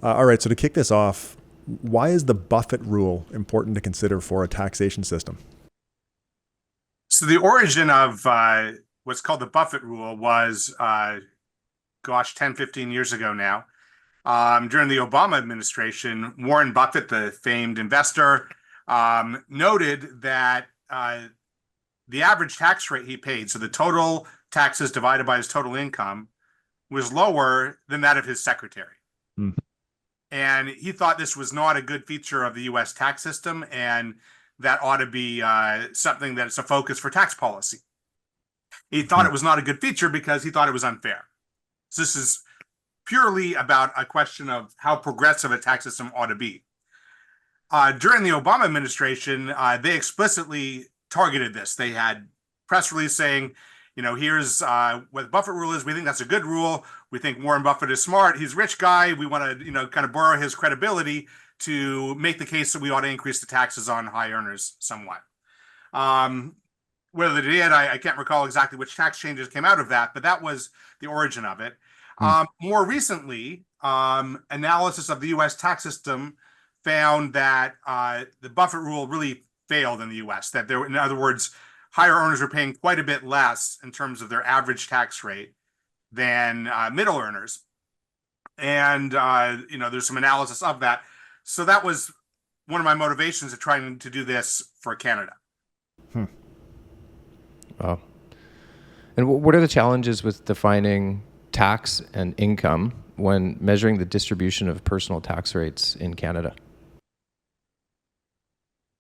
All right, so to kick this off, why is the Buffett rule important to consider for a taxation system? So the origin of what's called the Buffett rule was, 10, 15 years ago now. During the Obama administration, Warren Buffett, the famed investor, noted that the average tax rate he paid, so the total taxes divided by his total income, was lower than that of his secretary. Hmm. And he thought this was not a good feature of the US tax system, and that ought to be something that's a focus for tax policy. He thought Hmm. it was not a good feature because he thought it was unfair. So this is purely about a question of how progressive a tax system ought to be. During the Obama administration, they explicitly targeted this. They had press release saying, here's what the Buffett rule is. We think that's a good rule. We think Warren Buffett is smart. He's a rich guy. We want to, kind of borrow his credibility to make the case that we ought to increase the taxes on high earners somewhat. Um, Whether they did, I can't recall exactly which tax changes came out of that, but that was the origin of it. Hmm. More recently, analysis of the US tax system found that the Buffett rule really failed in the US, that there, in other words, higher earners were paying quite a bit less in terms of their average tax rate than middle earners. And, there's some analysis of that. So that was one of my motivations of trying to do this for Canada. Hmm. Wow. And what are the challenges with defining tax and income when measuring the distribution of personal tax rates in Canada?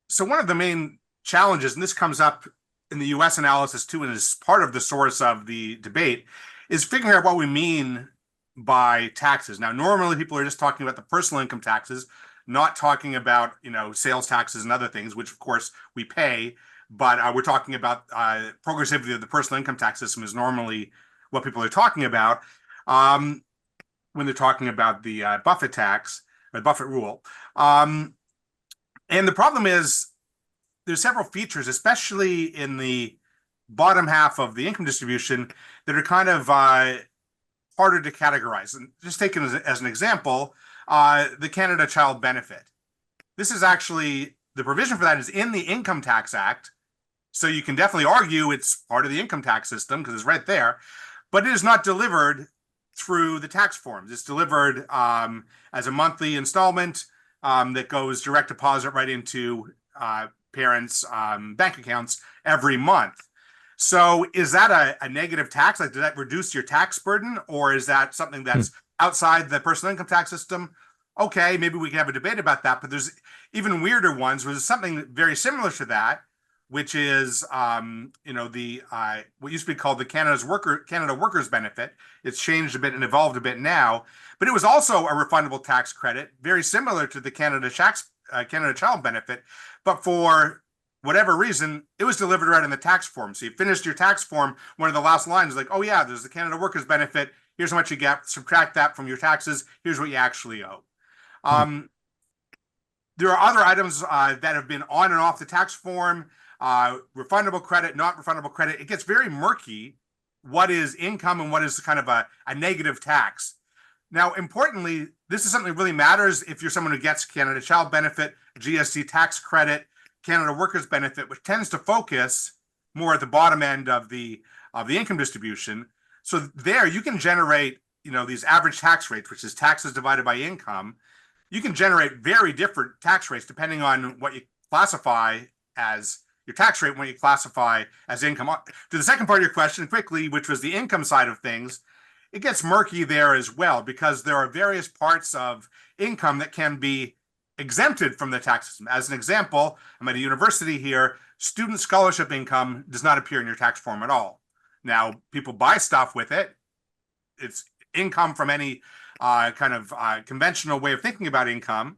So one of the main challenges, and this comes up in the US analysis too, and is part of the source of the debate, is figuring out what we mean by taxes. Now, normally people are just talking about the personal income taxes, not talking about, sales taxes and other things, which of course we pay, but we're talking about progressivity of the personal income tax system is normally what people are talking about when they're talking about the Buffett tax or Buffett rule. And the problem is there's several features, especially in the bottom half of the income distribution, that are kind of harder to categorize. And just taken as an example, the Canada Child Benefit. This is actually, the provision for that is in the Income Tax Act. So you can definitely argue it's part of the income tax system because it's right there, but it is not delivered through the tax forms. It's delivered as a monthly installment that goes direct deposit right into parents' bank accounts every month. So is that a negative tax? Like, does that reduce your tax burden, or is that something Hmm. that's outside the personal income tax system? Okay, maybe we can have a debate about that, but there's even weirder ones where there's something very similar to that, which is the what used to be called the Canada Workers Benefit. It's changed a bit and evolved a bit now, but it was also a refundable tax credit, very similar to the Canada Child Benefit, but for whatever reason, it was delivered right in the tax form. So you finished your tax form, one of the last lines is like, oh yeah, there's the Canada Workers Benefit. Here's how much you get. Subtract that from your taxes. Here's what you actually owe. Hmm. Um, there are other items that have been on and off the tax form, refundable credit, not refundable credit. It gets very murky what is income and what is kind of a negative tax. Now, importantly, this is something that really matters if you're someone who gets Canada Child Benefit, GST tax credit, Canada Workers Benefit, which tends to focus more at the bottom end of the income distribution. So there you can generate, these average tax rates, which is taxes divided by income. You can generate very different tax rates depending on what you classify as your tax rate, when you classify as income. To the second part of your question quickly, which was the income side of things, it gets murky there as well because there are various parts of income that can be exempted from the tax system. As an example, I'm at a university here, student scholarship income does not appear in your tax form at all. Now, people buy stuff with it. It's income from any kind of conventional way of thinking about income,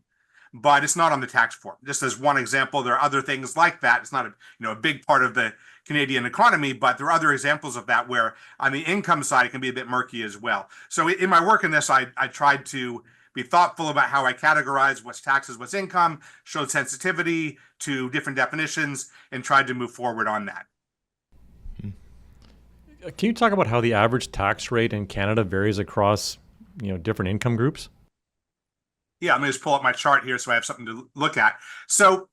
but it's not on the tax form. Just as one example, there are other things like that. It's not a big part of the Canadian economy, but there are other examples of that where on the income side, it can be a bit murky as well. So in my work in this, I tried to be thoughtful about how I categorize what's taxes, what's income, showed sensitivity to different definitions, and tried to move forward on that. Can you talk about how the average tax rate in Canada varies across, different income groups? Yeah, let me just pull up my chart here so I have something to look at. So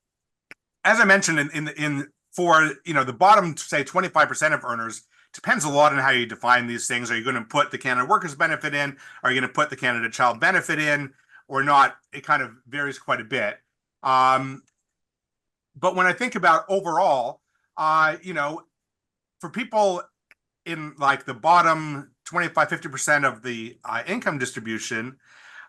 as I mentioned in for the bottom, say 25% of earners, depends a lot on how you define these things. Are you going to put the Canada Workers Benefit in? Are you going to put the Canada Child Benefit in or not? It kind of varies quite a bit. But when I think about overall, for people in like the bottom 25-50% of the income distribution,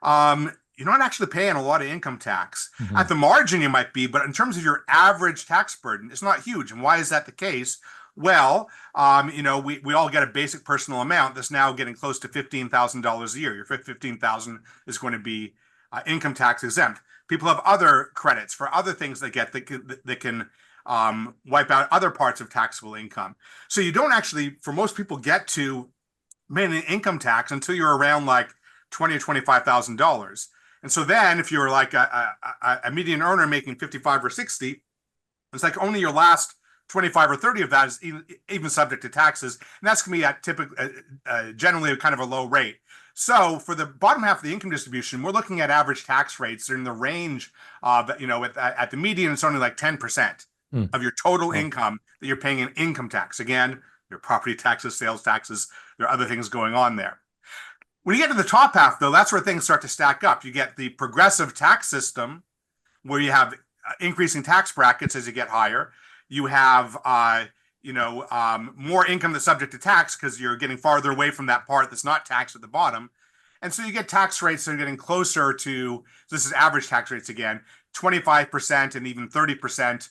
you're not actually paying a lot of income tax. Mm-hmm. At the margin, you might be, but in terms of your average tax burden, it's not huge. And why is that the case? Well, we all get a basic personal amount that's now getting close to $15,000 a year. Your $15,000 is going to be income tax exempt. People have other credits for other things they get that can wipe out other parts of taxable income. So you don't actually, for most people, get to minimum income tax until you're around like $20,000 or $25,000. And so then if you're like a median earner making 55 or 60, it's like only your last 25 or 30 of that is even subject to taxes. And that's going to be at generally kind of a low rate. So for the bottom half of the income distribution, we're looking at average tax rates that are in the range of, at the median, it's only like 10% of your total income that you're paying in income tax. Again, your property taxes, sales taxes, there are other things going on there. When you get to the top half, though, that's where things start to stack up. You get the progressive tax system where you have increasing tax brackets as you get higher. You have, more income that's subject to tax because you're getting farther away from that part that's not taxed at the bottom. And so you get tax rates that are getting closer to, this is average tax rates again, 25% and even 30%,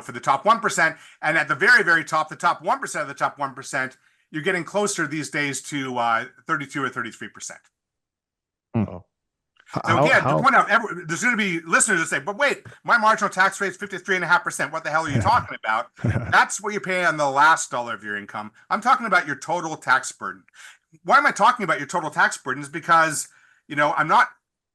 for the top 1%. And at the very, very top, the top 1% of the top 1%, you're getting closer these days to 32 or 33%. Oh. Now, again, to point out, there's going to be listeners that say, but wait, my marginal tax rate is 53.5%. What the hell are you talking about? That's what you pay on the last dollar of your income. I'm talking about your total tax burden. Why am I talking about your total tax burden? Is because, I'm not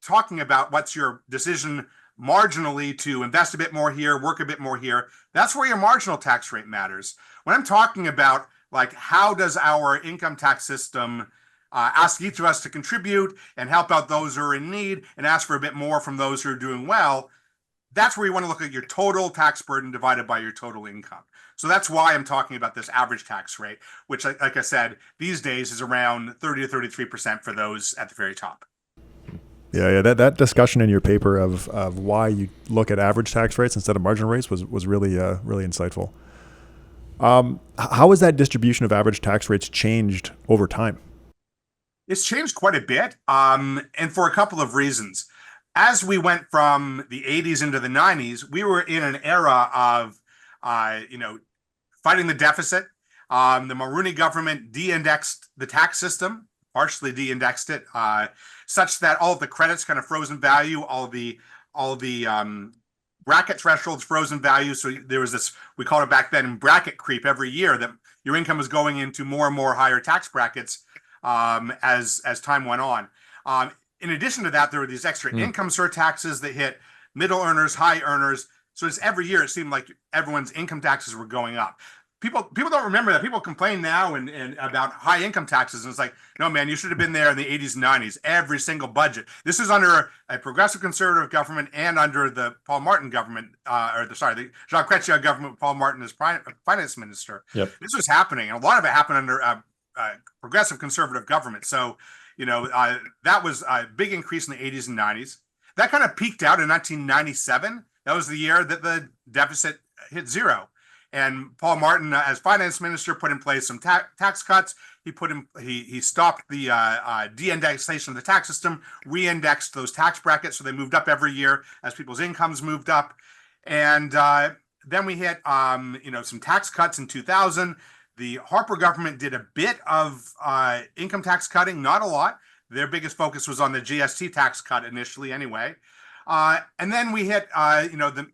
talking about what's your decision marginally to invest a bit more here, work a bit more here. That's where your marginal tax rate matters. When I'm talking about, like, how does our income tax system ask each of us to contribute and help out those who are in need and ask for a bit more from those who are doing well, that's where you want to look at your total tax burden divided by your total income. So that's why I'm talking about this average tax rate, which, like I said, these days is around 30 to 33% for those at the very top. Yeah. That discussion in your paper of why you look at average tax rates instead of marginal rates was really really insightful. How has that distribution of average tax rates changed over time? It's changed quite a bit, and for a couple of reasons. As we went from the 80s into the 90s, we were in an era of, fighting the deficit. The Mulroney government de-indexed the tax system, partially de-indexed it, such that all of the credits kind of froze in value, all the bracket thresholds frozen value. So there was this, we called it back then, bracket creep every year, that your income was going into more and more higher tax brackets as time went on. In addition to that, there were these extra income surtaxes that hit middle earners, high earners. So it's every year it seemed like everyone's income taxes were going up. People don't remember that. People complain now and about high income taxes, and it's like, no, man, you should have been there in the 80s and 90s. Every single budget. This is under a progressive conservative government and under the Paul Martin government, the Jacques Chrétien government with Paul Martin as finance minister. Yep. This was happening, and a lot of it happened under progressive conservative government. So, that was a big increase in the 80s and 90s. That kind of peaked out in 1997. That was the year that the deficit hit zero. And Paul Martin, as finance minister, put in place some tax cuts. He stopped the de-indexation of the tax system, re-indexed those tax brackets, so they moved up every year as people's incomes moved up. And then we hit some tax cuts in 2000. The Harper government did a bit of income tax cutting, not a lot. Their biggest focus was on the GST tax cut initially, anyway. And then we hit the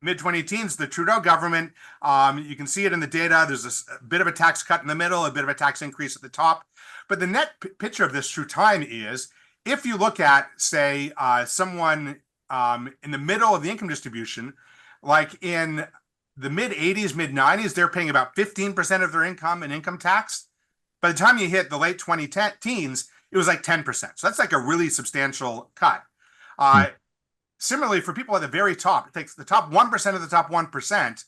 mid-2010s, the Trudeau government. You can see it in the data. There's a bit of a tax cut in the middle, a bit of a tax increase at the top. But the net picture of this through time is, if you look at, say, someone in the middle of the income distribution, like in the mid-80s, mid-90s, they're paying about 15% of their income in income tax. By the time you hit the late 2010s, it was like 10%. So that's like a really substantial cut. Hmm. Similarly, for people at the very top, it takes the top 1% of the top 1%.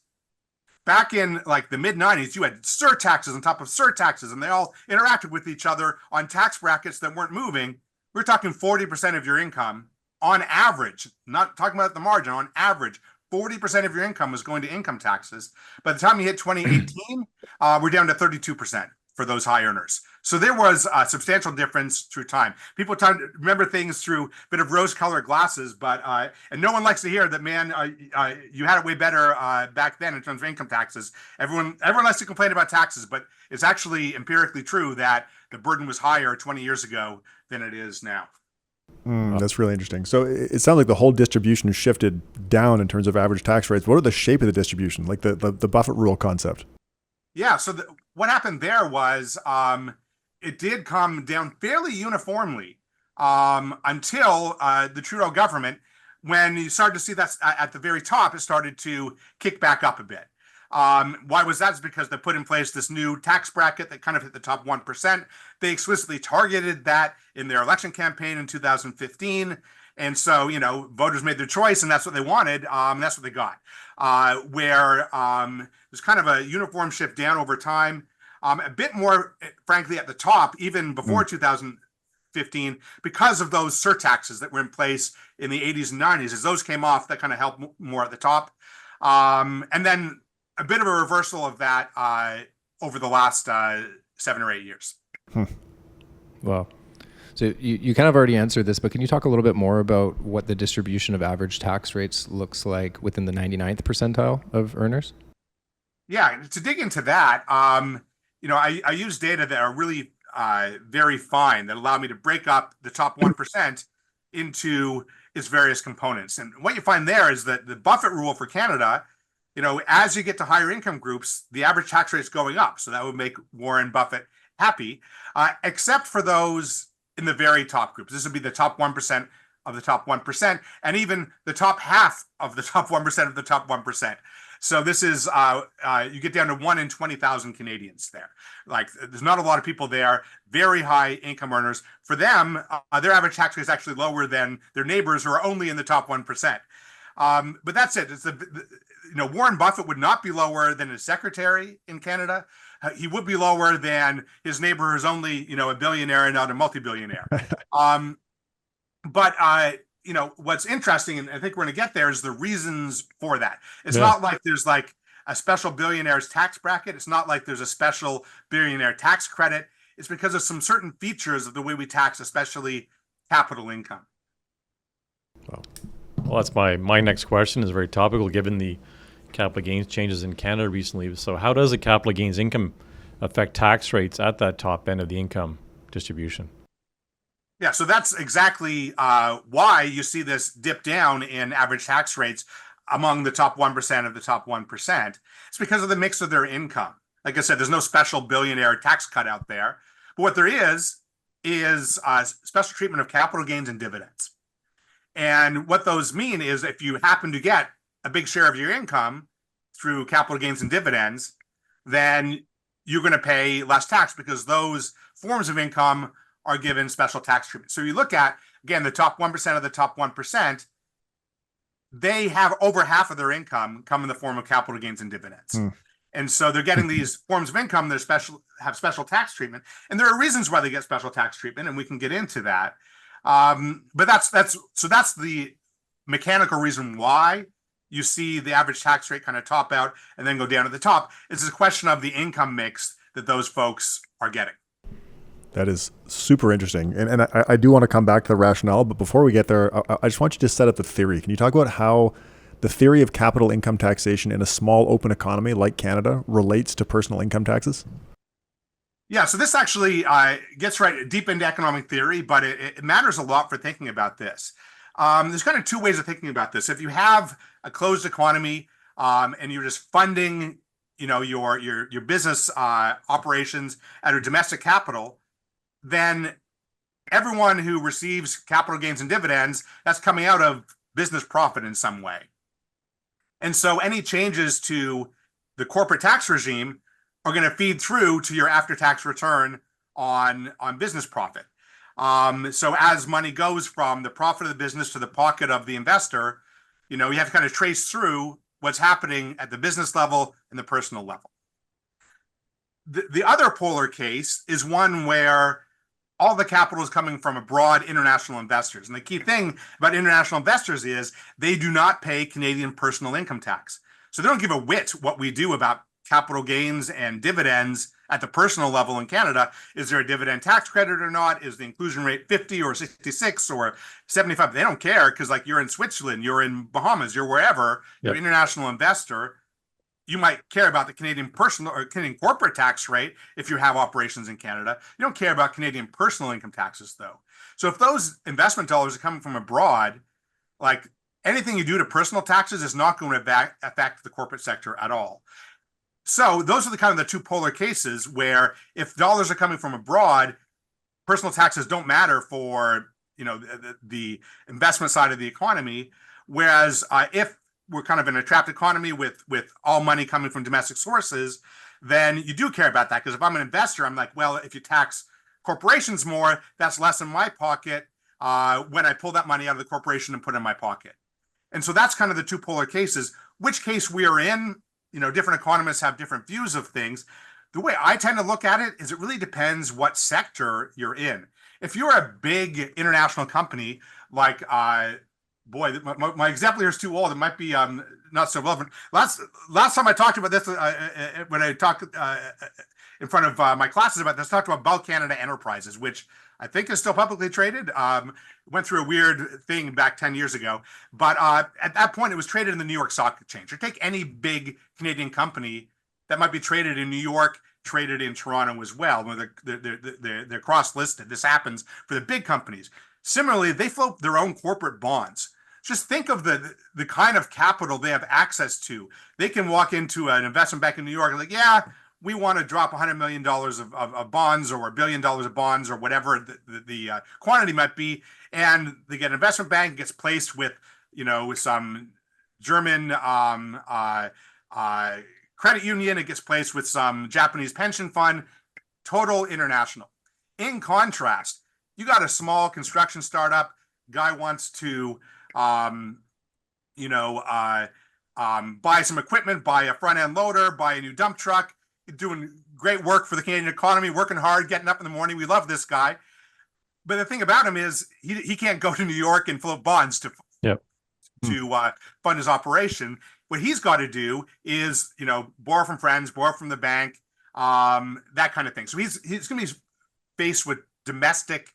Back in like the mid 90s, you had surtaxes on top of surtaxes, and they all interacted with each other on tax brackets that weren't moving. We're talking 40% of your income on average, not talking about the margin, on average, 40% of your income was going to income taxes. By the time you hit 2018, we're down to 32% for those high earners. So there was a substantial difference through time. People remember things through a bit of rose-colored glasses, but and no one likes to hear that, man, you had it way better back then in terms of income taxes. Everyone likes to complain about taxes, but it's actually empirically true that the burden was higher 20 years ago than it is now. That's really interesting. So it sounds like the whole distribution shifted down in terms of average tax rates. What are the shape of the distribution, like the Buffett rule concept? Yeah, so what happened there was it did come down fairly uniformly until the Trudeau government, when you started to see that at the very top, it started to kick back up a bit. Why was that? It's because they put in place this new tax bracket that kind of hit the top 1%. They explicitly targeted that in their election campaign in 2015. And so, voters made their choice, and that's what they wanted. And that's what they got. Where there's kind of a uniform shift down over time. A bit more, frankly, at the top, even before 2015, because of those surtaxes that were in place in the 80s and 90s. As those came off, that kind of helped more at the top. And then a bit of a reversal of that over the last 7 or 8 years. Wow. So you kind of already answered this, but can you talk a little bit more about what the distribution of average tax rates looks like within the 99th percentile of earners? Yeah, to dig into that, I use data that are really very fine, that allow me to break up the top 1% into its various components. And what you find there is that the Buffett rule for Canada, as you get to higher income groups, the average tax rate is going up. So that would make Warren Buffett happy, except for those in the very top groups. This would be the top 1% of the top 1%, and even the top half of the top 1% of the top 1%. So this is, you get down to 1 in 20,000 Canadians there. Like, there's not a lot of people there, very high income earners. For them, their average tax rate is actually lower than their neighbors who are only in the top 1%. But that's it. It's Warren Buffett would not be lower than his secretary in Canada. He would be lower than his neighbor who's only, a billionaire and not a multi-billionaire. But what's interesting, and I think we're going to get there, is the reasons for that. It's not like there's like a special billionaire's tax bracket. It's not like there's a special billionaire tax credit. It's because of some certain features of the way we tax, especially capital income. Well, that's my next question, is very topical given the capital gains changes in Canada recently. So how does the capital gains income affect tax rates at that top end of the income distribution? Yeah, so that's exactly why you see this dip down in average tax rates among the top 1% of the top 1%. It's because of the mix of their income. Like I said, there's no special billionaire tax cut out there. But what there is special treatment of capital gains and dividends. And what those mean is, if you happen to get a big share of your income through capital gains and dividends, then you're going to pay less tax because those forms of income are given special tax treatment. So you look at, again, the top 1% of the top 1%, they have over half of their income come in the form of capital gains and dividends. And so they're getting these forms of income that have special tax treatment. And there are reasons why they get special tax treatment, and we can get into that. But that's the mechanical reason why you see the average tax rate kind of top out and then go down to the top. It's a question of the income mix that those folks are getting. That is super interesting. And I do want to come back to the rationale, but before we get there, I just want you to set up the theory. Can you talk about how the theory of capital income taxation in a small open economy like Canada relates to personal income taxes? Yeah, so this actually gets right deep into economic theory, but it matters a lot for thinking about this. There's kind of two ways of thinking about this. If you have a closed economy and you're just funding, your business operations out of domestic capital, then everyone who receives capital gains and dividends, that's coming out of business profit in some way. And so any changes to the corporate tax regime are going to feed through to your after-tax return on business profit. So as money goes from the profit of the business to the pocket of the investor, you have to kind of trace through what's happening at the business level and the personal level. The other polar case is one where all the capital is coming from abroad international investors. And the key thing about international investors is they do not pay Canadian personal income tax. So they don't give a whit what we do about capital gains and dividends at the personal level in Canada. Is there a dividend tax credit or not? Is the inclusion rate 50 or 66 or 75? They don't care because like you're in Switzerland, you're in Bahamas, you're wherever, you're an international investor. You might care about the Canadian personal or Canadian corporate tax rate if you have operations in Canada. You don't care about Canadian personal income taxes, though. So if those investment dollars are coming from abroad, like anything you do to personal taxes is not going to affect the corporate sector at all. So those are the kind of the two polar cases where if dollars are coming from abroad, personal taxes don't matter for the investment side of the economy. Whereas if we're kind of in a trapped economy with all money coming from domestic sources, then you do care about that. Because if I'm an investor, I'm like, well, if you tax corporations more, that's less in my pocket when I pull that money out of the corporation and put it in my pocket. And so that's kind of the two polar cases. Which case we are in, different economists have different views of things. The way I tend to look at it is it really depends what sector you're in. If you're a big international company like boy, my example here is too old. It might be not so relevant. Last time I talked about this, when I talked in front of my classes about this, talked about Bell Canada Enterprises, which I think is still publicly traded. Went through a weird thing back 10 years ago. But at that point, it was traded in the New York Stock Exchange. Or take any big Canadian company that might be traded in New York, traded in Toronto as well. They're cross-listed. This happens for the big companies. Similarly, they float their own corporate bonds. Just think of the kind of capital they have access to. They can walk into an investment bank in New York and like, yeah, we want to drop $100 million of bonds or $1 billion of bonds or whatever the quantity might be. And they get an investment bank, gets placed with, some German credit union. It gets placed with some Japanese pension fund, total international. In contrast, you got a small construction startup, guy wants to, buy some equipment, buy a front end loader, buy a new dump truck, doing great work for the Canadian economy, working hard, getting up in the morning. We love this guy. But the thing about him is he can't go to New York and float bonds to fund his operation. What he's got to do is, borrow from friends, borrow from the bank, that kind of thing. So he's going to be faced with domestic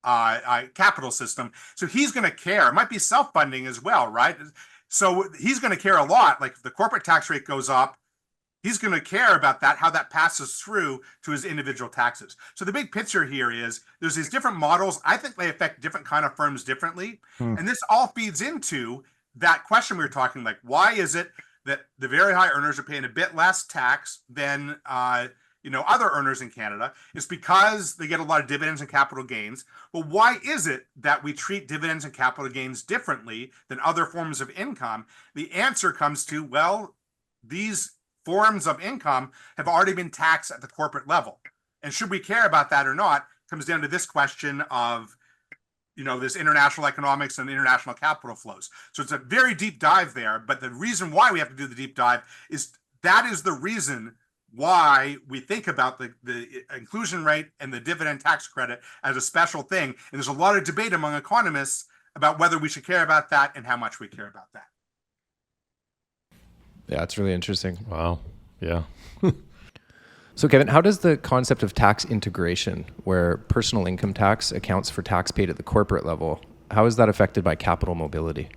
capital system. So he's going to care. It might be self-funding as well, right? So he's going to care a lot. Like if the corporate tax rate goes up, he's going to care about that, how that passes through to his individual taxes. So the big picture here is there's these different models. I think they affect different kind of firms differently. And this all feeds into that question we were talking, like, why is it that the very high earners are paying a bit less tax than other earners in Canada? It's because they get a lot of dividends and capital gains. Well, why is it that we treat dividends and capital gains differently than other forms of income? The answer comes to, well, these forms of income have already been taxed at the corporate level. And should we care about that or not comes down to this question of, this international economics and international capital flows. So it's a very deep dive there. But the reason why we have to do the deep dive is that is the reason why we think about the inclusion rate and the dividend tax credit as a special thing. And there's a lot of debate among economists about whether we should care about that and how much we care about that. Yeah, it's really interesting. Wow. Yeah. So Kevin, how does the concept of tax integration, where personal income tax accounts for tax paid at the corporate level, how is that affected by capital mobility?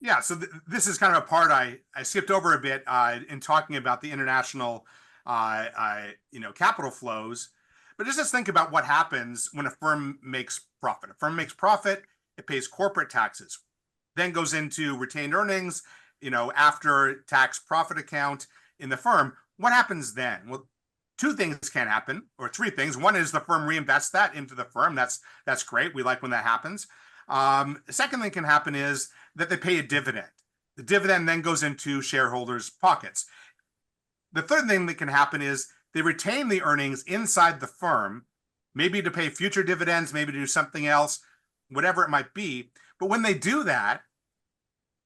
Yeah, so this is kind of a part I skipped over a bit in talking about the international, capital flows. But just think about what happens when a firm makes profit. A firm makes profit, it pays corporate taxes, then goes into retained earnings, after tax profit account in the firm. What happens then? Well, two things can happen, or three things. One is the firm reinvests that into the firm. That's great. We like when that happens. The second thing can happen is that they pay a dividend. The dividend then goes into shareholders' pockets. The third thing that can happen is they retain the earnings inside the firm, maybe to pay future dividends, maybe to do something else, whatever it might be. But when they do that,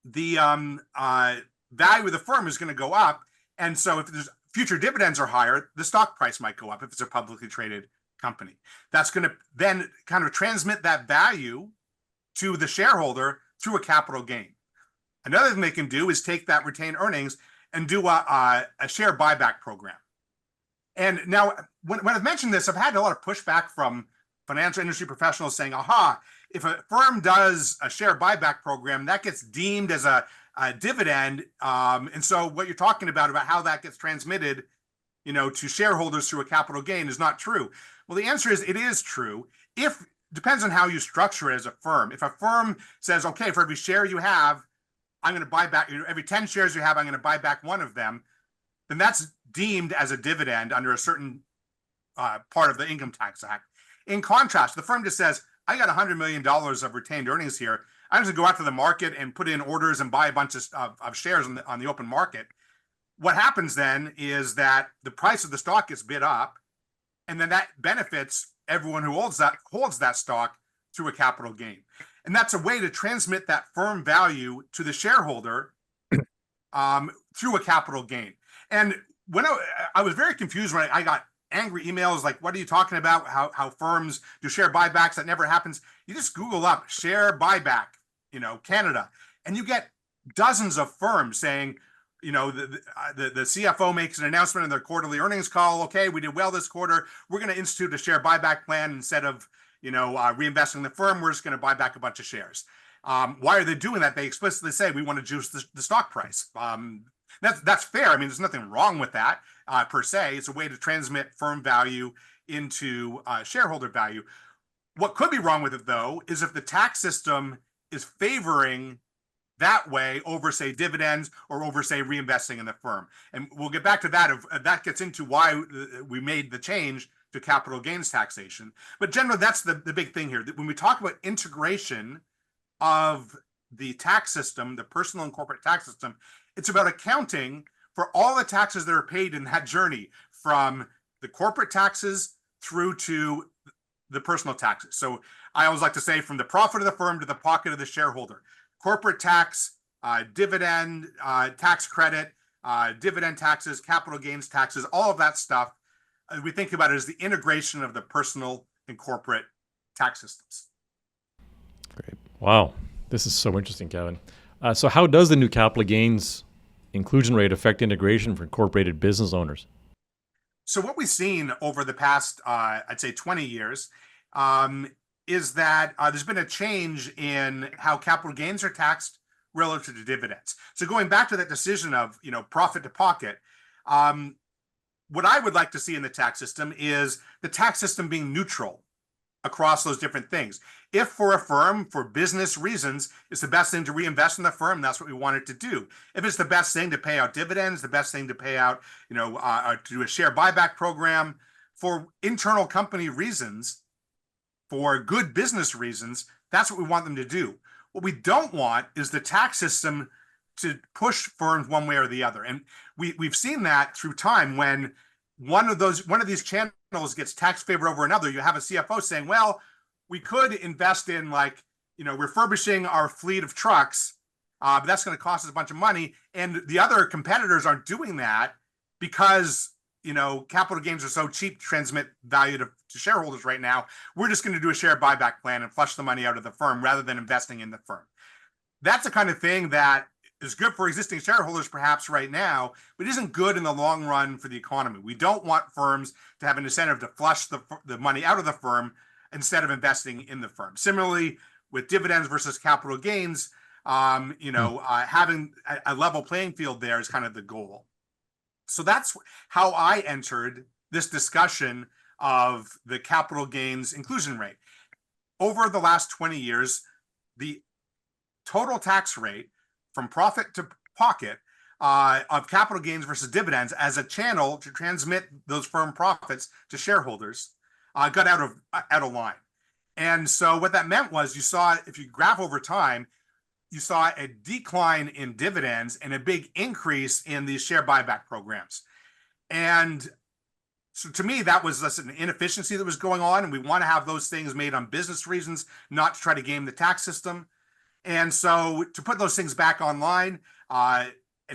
the value of the firm is going to go up. And so if there's future dividends are higher, the stock price might go up if it's a publicly traded company. That's going to then kind of transmit that value to the shareholder through a capital gain. Another thing they can do is take that retained earnings and do a share buyback program. And now, when I've mentioned this, I've had a lot of pushback from financial industry professionals saying, aha, if a firm does a share buyback program, that gets deemed as a dividend. And so what you're talking about how that gets transmitted, to shareholders through a capital gain is not true. Well, the answer is it is true. Depends on how you structure it as a firm. If a firm says, okay, for every share you have, I'm going to buy back, every 10 shares you have, I'm going to buy back one of them, then that's deemed as a dividend under a certain part of the Income Tax Act. In contrast, the firm just says, I got $100 million of retained earnings here. I'm just going to go out to the market and put in orders and buy a bunch of shares on the open market. What happens then is that the price of the stock gets bid up, and then that benefits everyone who holds that stock through a capital gain. And that's a way to transmit that firm value to the shareholder through a capital gain. And when I was very confused when I got angry emails like, what are you talking about? How firms do share buybacks? That never happens. You just Google up share buyback, Canada, and you get dozens of firms saying, the CFO makes an announcement in their quarterly earnings call. Okay, we did well this quarter. We're going to institute a share buyback plan instead of, reinvesting in the firm. We're just going to buy back a bunch of shares. Why are they doing that? They explicitly say we want to juice the stock price. That's fair. I mean, there's nothing wrong with that per se. It's a way to transmit firm value into shareholder value. What could be wrong with it, though, is if the tax system is favoring that way over, say, dividends or over, say, reinvesting in the firm. And we'll get back to that. That gets into why we made the change to capital gains taxation. But generally, that's the big thing here. When we talk about integration of the tax system, the personal and corporate tax system, it's about accounting for all the taxes that are paid in that journey, from the corporate taxes through to the personal taxes. So I always like to say, from the profit of the firm to the pocket of the shareholder, corporate tax, dividend tax credit, dividend taxes, capital gains taxes, all of that stuff, we think about it as the integration of the personal and corporate tax systems. Great. Wow. This is so interesting, Kevin. So how does the new capital gains inclusion rate affect integration for incorporated business owners? So what we've seen over the past, I'd say 20 years, is that there's been a change in how capital gains are taxed relative to dividends. So going back to that decision of, profit to pocket, what I would like to see in the tax system is the tax system being neutral across those different things. If for a firm, for business reasons, it's the best thing to reinvest in the firm, that's what we want it to do. If it's the best thing to pay out dividends, the best thing to pay out, to do a share buyback program, for internal company reasons, for good business reasons, that's what we want them to do. What we don't want is the tax system to push firms one way or the other. And we've seen that through time. When one of these channels gets tax favor over another, you have a CFO saying, well, we could invest in refurbishing our fleet of trucks, but that's going to cost us a bunch of money. And the other competitors aren't doing that because, capital gains are so cheap to transmit value to shareholders right now. We're just going to do a share buyback plan and flush the money out of the firm rather than investing in the firm. That's the kind of thing that is good for existing shareholders perhaps right now, but isn't good in the long run for the economy. We don't want firms to have an incentive to flush the money out of the firm instead of investing in the firm. Similarly, with dividends versus capital gains, having a level playing field there is kind of the goal. So that's how I entered this discussion of the capital gains inclusion rate. Over the last 20 years, the total tax rate from profit to pocket of capital gains versus dividends as a channel to transmit those firm profits to shareholders got out of line. And so what that meant was, you saw, if you graph over time, you saw a decline in dividends and a big increase in these share buyback programs. And So to me, that was just an inefficiency that was going on, and we want to have those things made on business reasons, not to try to game the tax system. And so to put those things back online, an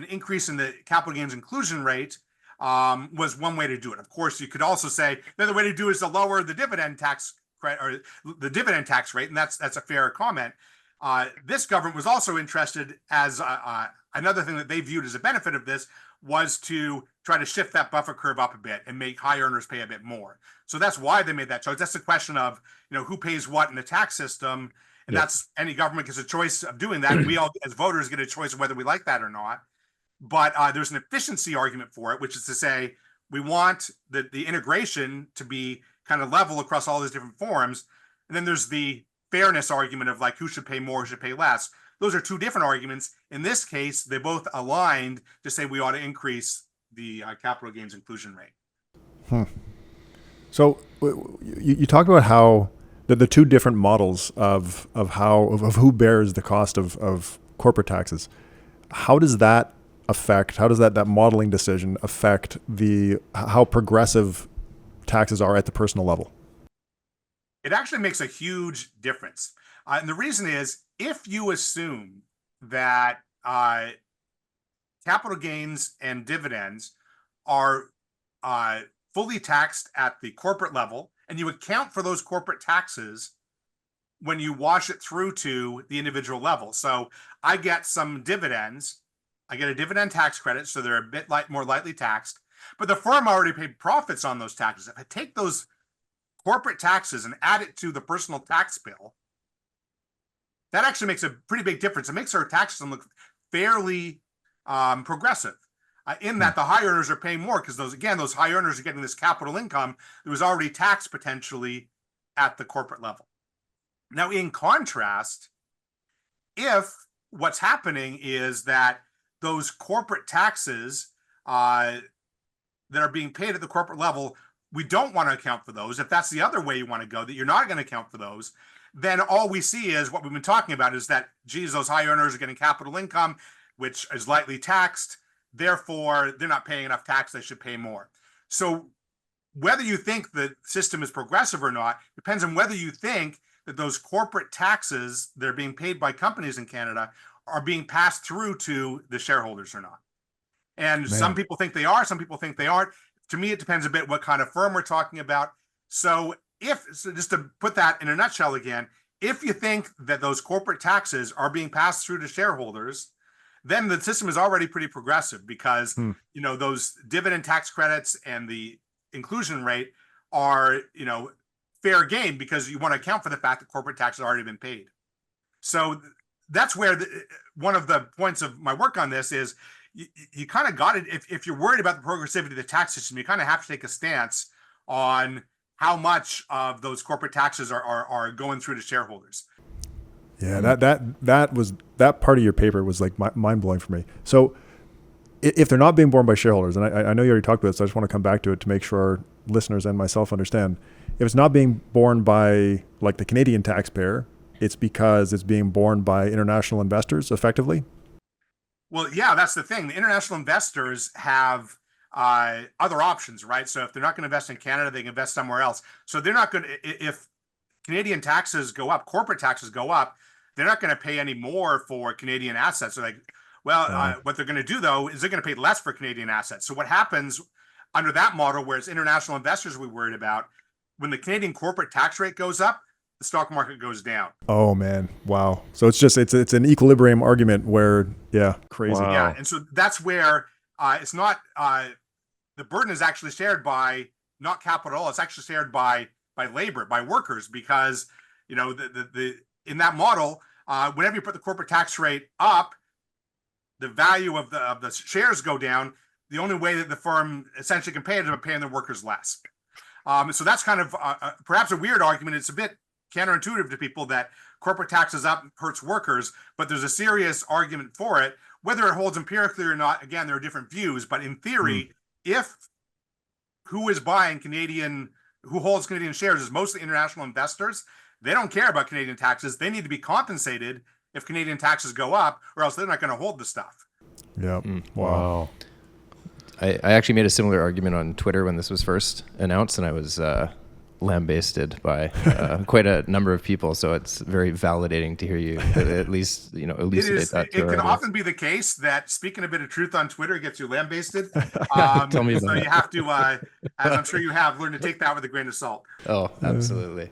increase in the capital gains inclusion rate was one way to do it. Of course, you could also say the other way to do it is to lower the dividend tax credit or the dividend tax rate, and that's a fair comment. This government was also interested as another thing that they viewed as a benefit of this was to try to shift that buffer curve up a bit and make high earners pay a bit more. So that's why they made that choice. That's the question of, who pays what in the tax system. And that's any government gets a choice of doing that. We all as voters get a choice of whether we like that or not. But there's an efficiency argument for it, which is to say we want the integration to be kind of level across all these different forms. And then there's the fairness argument of like who should pay more, who should pay less. Those are two different arguments. In this case, they both aligned to say we ought to increase the capital gains inclusion rate. So you talked about how the two different models of who bears the cost of corporate taxes. How does that modeling decision affect how progressive taxes are at the personal level? It actually makes a huge difference. And the reason is if you assume that capital gains and dividends are fully taxed at the corporate level, and you account for those corporate taxes when you wash it through to the individual level. So I get some dividends. I get a dividend tax credit, so they're a bit more lightly taxed. But the firm already paid profits on those taxes. If I take those corporate taxes and add it to the personal tax bill, that actually makes a pretty big difference. It makes our tax system look fairly progressive. In that the high earners are paying more because those high earners are getting this capital income that was already taxed potentially at the corporate level. Now, in contrast, if what's happening is that those corporate taxes that are being paid at the corporate level, we don't want to account for those. If that's the other way you want to go, that you're not going to account for those, then all we see is what we've been talking about is that, geez, those high earners are getting capital income, which is lightly taxed. Therefore, they're not paying enough tax. They should pay more. So whether you think the system is progressive or not depends on whether you think that those corporate taxes that are being paid by companies in Canada are being passed through to the shareholders or not. And some people think they are, some people think they aren't. To me, it depends a bit what kind of firm we're talking about. So just to put that in a nutshell again, if you think that those corporate taxes are being passed through to shareholders, then the system is already pretty progressive because those dividend tax credits and the inclusion rate are fair game because you want to account for the fact that corporate tax has already been paid. So that's where one of the points of my work on this is you kind of got it. If you're worried about the progressivity of the tax system, you kind of have to take a stance on how much of those corporate taxes are going through to shareholders. Yeah, that part of your paper was like mind blowing for me. So if they're not being borne by shareholders, and I know you already talked about this, so I just want to come back to it to make sure our listeners and myself understand. If it's not being borne by like the Canadian taxpayer, it's because it's being borne by international investors effectively? Well, yeah, that's the thing. The international investors have other options, right? So if they're not going to invest in Canada, they can invest somewhere else. So they're not going to, if Canadian taxes go up, corporate taxes go up, they're not going to pay any more for Canadian assets. So what they're going to do though, is they're going to pay less for Canadian assets. So what happens under that model, where it's international investors we're worried about, when the Canadian corporate tax rate goes up, the stock market goes down. Oh man. Wow. So it's an equilibrium argument where, crazy. Wow. Yeah. And so that's where it's not, the burden is actually shared by not capital. It's actually shared by labor, by workers, because, in that model, whenever you put the corporate tax rate up, the value of the shares go down. The only way that the firm essentially can pay it is by paying their workers less. So that's kind of perhaps a weird argument. It's a bit counterintuitive to people that corporate taxes up hurts workers, but there's a serious argument for it. Whether it holds empirically or not, again, there are different views. But in theory, if who holds Canadian shares is mostly international investors, they don't care about Canadian taxes. They need to be compensated if Canadian taxes go up, or else they're not going to hold the stuff. Yeah. Wow. I actually made a similar argument on Twitter when this was first announced, and I was lambasted by quite a number of people. So it's very validating to hear you at least elucidate that to It our can audience. often be the case that speaking a bit of truth on Twitter gets you lambasted. Tell me about So it. you have to, as I'm sure you have, learn to take that with a grain of salt. Oh, absolutely.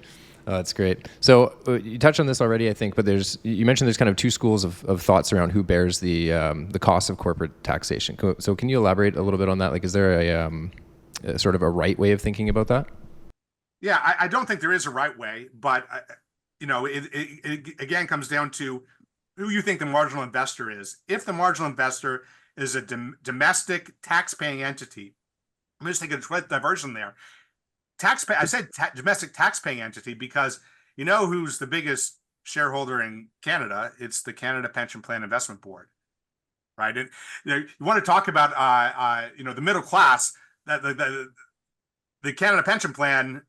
Oh, that's great. So you touched on this already, I think, but you mentioned there's kind of two schools of thoughts around who bears the cost of corporate taxation. So can you elaborate a little bit on that? Like, is there a sort of a right way of thinking about that? Yeah, I don't think there is a right way, but it again comes down to who you think the marginal investor is. If the marginal investor is a domestic tax-paying entity, I'm just taking a diversion there. I said domestic tax-paying entity because you know who's the biggest shareholder in Canada? It's the Canada Pension Plan Investment Board, right? And you want to talk about the middle class. That the Canada Pension Plan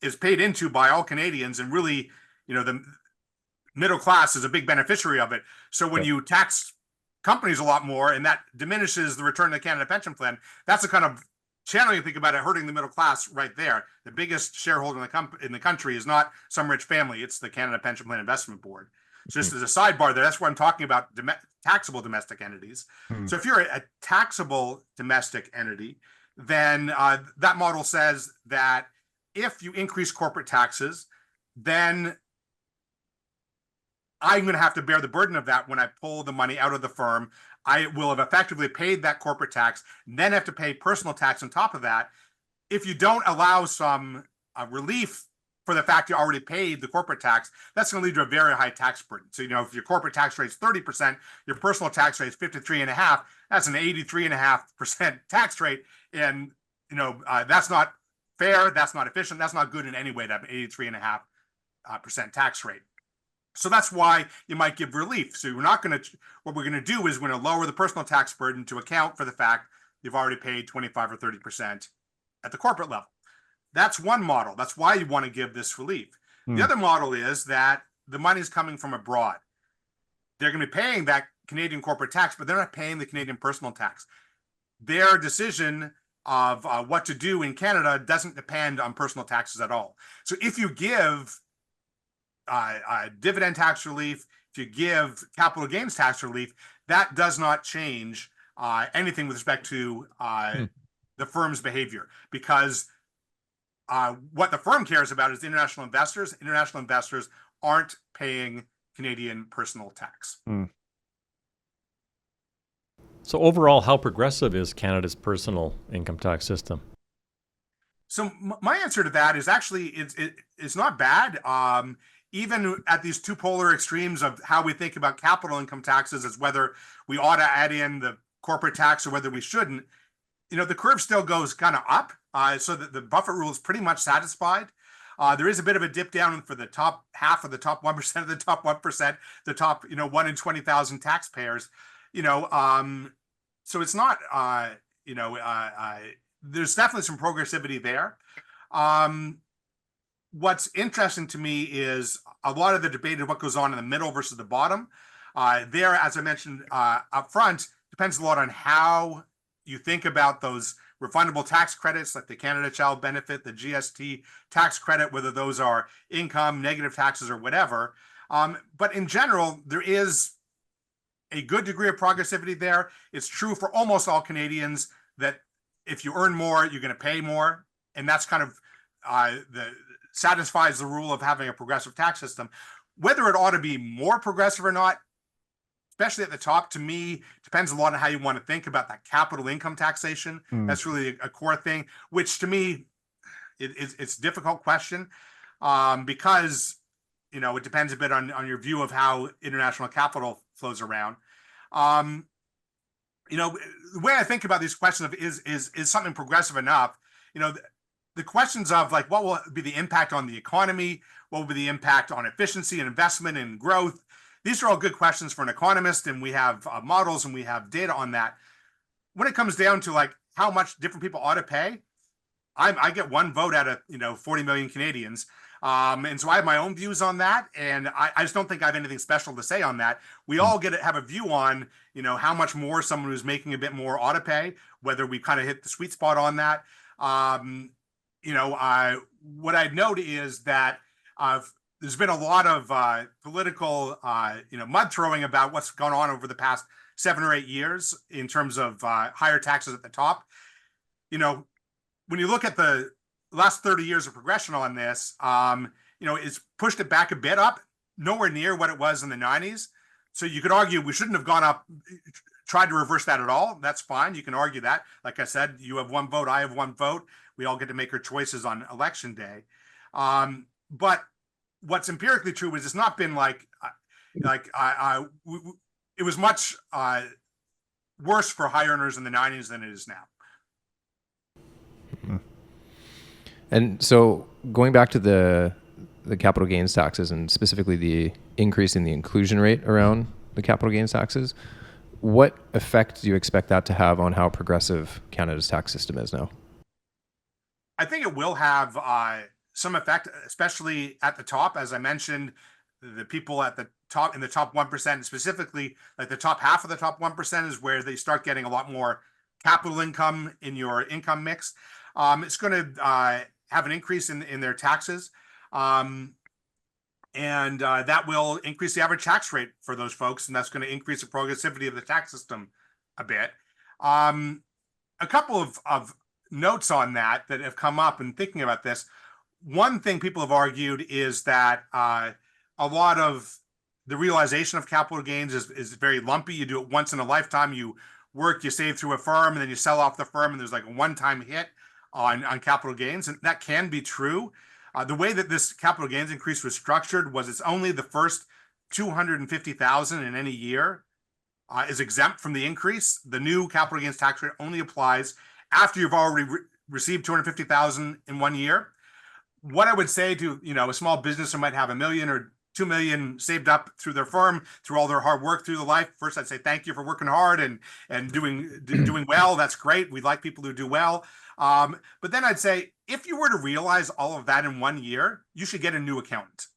is paid into by all Canadians, and really, the middle class is a big beneficiary of it. So when you tax companies a lot more, and that diminishes the return of the Canada Pension Plan, that's the kind of channel you think about it hurting the middle class right there. The biggest shareholder in the country is not some rich family; it's the Canada Pension Plan Investment Board. So just as a sidebar there, that's where I'm talking about taxable domestic entities. So if you're a taxable domestic entity, then that model says that if you increase corporate taxes, then I'm going to have to bear the burden of that when I pull the money out of the firm. I will have effectively paid that corporate tax, then have to pay personal tax on top of that. If you don't allow some relief for the fact you already paid the corporate tax, that's going to lead to a very high tax burden. So, if your corporate tax rate is 30%, your personal tax rate is 53.5%, that's an 83.5% tax rate. And, that's not fair, that's not efficient, that's not good in any way to have an 83.5% tax rate. So that's why you might give relief. So what we're going to do is we're going to lower the personal tax burden to account for the fact you've already paid 25 or 30% at the corporate level. That's one model. That's why you want to give this relief. The other model is that the money is coming from abroad. They're going to be paying that Canadian corporate tax, but they're not paying the Canadian personal tax. Their decision of what to do in Canada doesn't depend on personal taxes at all. So if you give dividend tax relief, if you give capital gains tax relief, that does not change anything with respect to the firm's behavior, because what the firm cares about is international investors. International investors aren't paying Canadian personal tax. So overall, how progressive is Canada's personal income tax system? So my answer to that is actually it's not bad. Even at these two polar extremes of how we think about capital income taxes as whether we ought to add in the corporate tax or whether we shouldn't, the curve still goes kind of up. So that the Buffett rule is pretty much satisfied. There is a bit of a dip down for the top half of the top 1% of the top 1%, the top 1 in 20,000 taxpayers. So it's not there's definitely some progressivity there. What's interesting to me is a lot of the debate of what goes on in the middle versus the bottom. There, as I mentioned up front, depends a lot on how you think about those refundable tax credits, like the Canada Child Benefit, the GST tax credit, whether those are income, negative taxes, or whatever. But in general, there is a good degree of progressivity there. It's true for almost all Canadians that if you earn more, you're going to pay more. And that's kind of satisfies the rule of having a progressive tax system. Whether it ought to be more progressive or not, especially at the top, to me, depends a lot on how you want to think about that capital income taxation. That's really a core thing, which to me, it's a difficult question because, it depends a bit on your view of how international capital flows around. The way I think about these questions of is something progressive enough, the questions of like, what will be the impact on the economy? What will be the impact on efficiency and investment and growth? These are all good questions for an economist, and we have models and we have data on that. When it comes down to like how much different people ought to pay, I get one vote out of 40 million Canadians. And so I have my own views on that, and I just don't think I have anything special to say on that. We all have a view on, how much more someone who's making a bit more ought to pay, whether we kind of hit the sweet spot on that. What I'd note is that there's been a lot of political, mud throwing about what's gone on over the past 7 or 8 years in terms of higher taxes at the top. When you look at the last 30 years of progression on this, it's pushed it back a bit up, nowhere near what it was in the 90s. So you could argue we shouldn't have gone up, tried to reverse that at all. That's fine. You can argue that. Like I said, you have one vote, I have one vote. We all get to make our choices on election day. But what's empirically true is it's not been it was much worse for high earners in the 90s than it is now. And so going back to the capital gains taxes and specifically the increase in the inclusion rate around the capital gains taxes, what effect do you expect that to have on how progressive Canada's tax system is now? I think it will have some effect, especially at the top. As I mentioned, the people at the top, in the top 1%, specifically like the top half of the top 1%, is where they start getting a lot more capital income in your income mix. It's going to have an increase in their taxes. And that will increase the average tax rate for those folks. And that's going to increase the progressivity of the tax system a bit. A couple of notes on that have come up in thinking about this. One thing people have argued is that a lot of the realization of capital gains is very lumpy. You do it once in a lifetime. You work, you save through a firm, and then you sell off the firm, and there's like a one-time hit on capital gains. And that can be true. The way that this capital gains increase was structured was it's only the first 250,000 in any year is exempt from the increase. The new capital gains tax rate only applies after you've already received 250,000 in 1 year. What I would say to a small business who might have $1 million or $2 million saved up through their firm, through all their hard work through the life, first I'd say thank you for working hard and doing well. That's great. We like people who do well. But then I'd say if you were to realize all of that in 1 year, you should get a new accountant.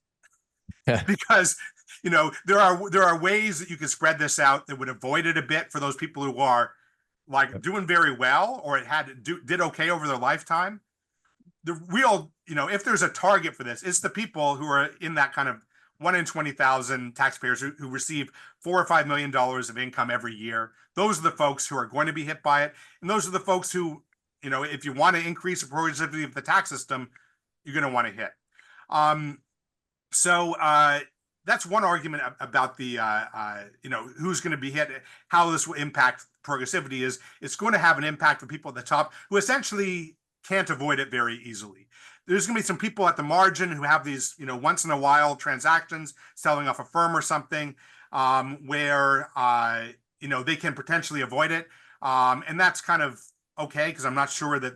Because there are ways that you can spread this out that would avoid it a bit for those people who are doing very well or did okay over their lifetime. The real, if there's a target for this, it's the people who are in that kind of 1 in 20,000 taxpayers who receive $4 or $5 million of income every year. Those are the folks who are going to be hit by it. And those are the folks who, if you want to increase the progressivity of the tax system, you're going to want to hit. So that's one argument about the, who's going to be hit, how this will impact progressivity is it's going to have an impact for people at the top who essentially can't avoid it very easily. There's going to be some people at the margin who have these, once in a while transactions, selling off a firm or something, where, they can potentially avoid it. And that's kind of okay, because I'm not sure that,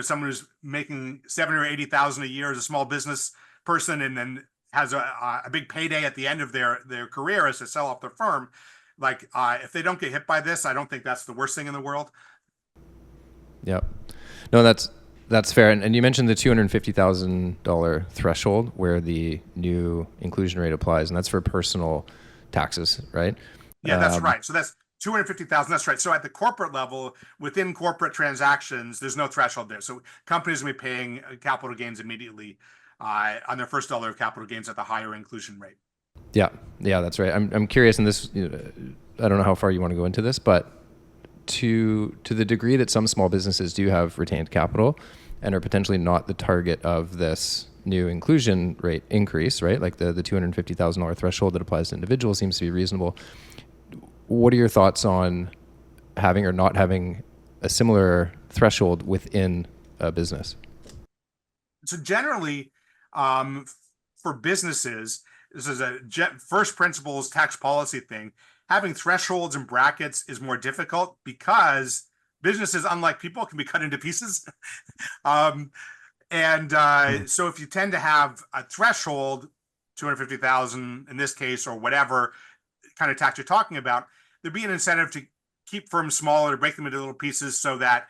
someone who's making 70 or 80,000 a year as a small business person and then has a big payday at the end of their career as to sell off their firm. If they don't get hit by this, I don't think that's the worst thing in the world. Yeah. No, that's fair. And you mentioned the $250,000 threshold where the new inclusion rate applies, and that's for personal taxes, right? Yeah, that's right. So that's 250,000. That's right. So at the corporate level, within corporate transactions, there's no threshold there. So companies will be paying capital gains immediately on their first dollar of capital gains at the higher inclusion rate. Yeah, that's right. I'm curious, and this, I don't know how far you want to go into this, but to the degree that some small businesses do have retained capital and are potentially not the target of this new inclusion rate increase, right? Like the $250,000 threshold that applies to individuals seems to be reasonable. What are your thoughts on having or not having a similar threshold within a business? So generally, for businesses, this is a first principles tax policy thing. Having thresholds and brackets is more difficult because businesses, unlike people, can be cut into pieces. So if you tend to have a threshold, 250,000 in this case, or whatever kind of tax you're talking about, there'd be an incentive to keep firms smaller, to break them into little pieces so that,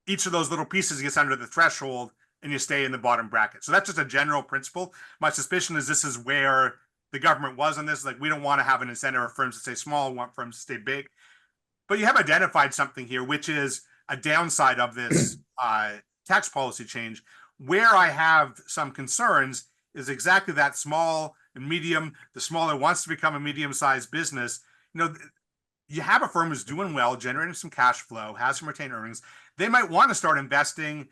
each of those little pieces gets under the threshold and you stay in the bottom bracket. So that's just a general principle. My suspicion is this is where the government was on this. Like, we don't want to have an incentive for firms to stay small, we want firms to stay big. But you have identified something here, which is a downside of this tax policy change. Where I have some concerns is exactly that small and medium. The smaller wants to become a medium-sized business. You have a firm who's doing well, generating some cash flow, has some retained earnings. They might want to start investing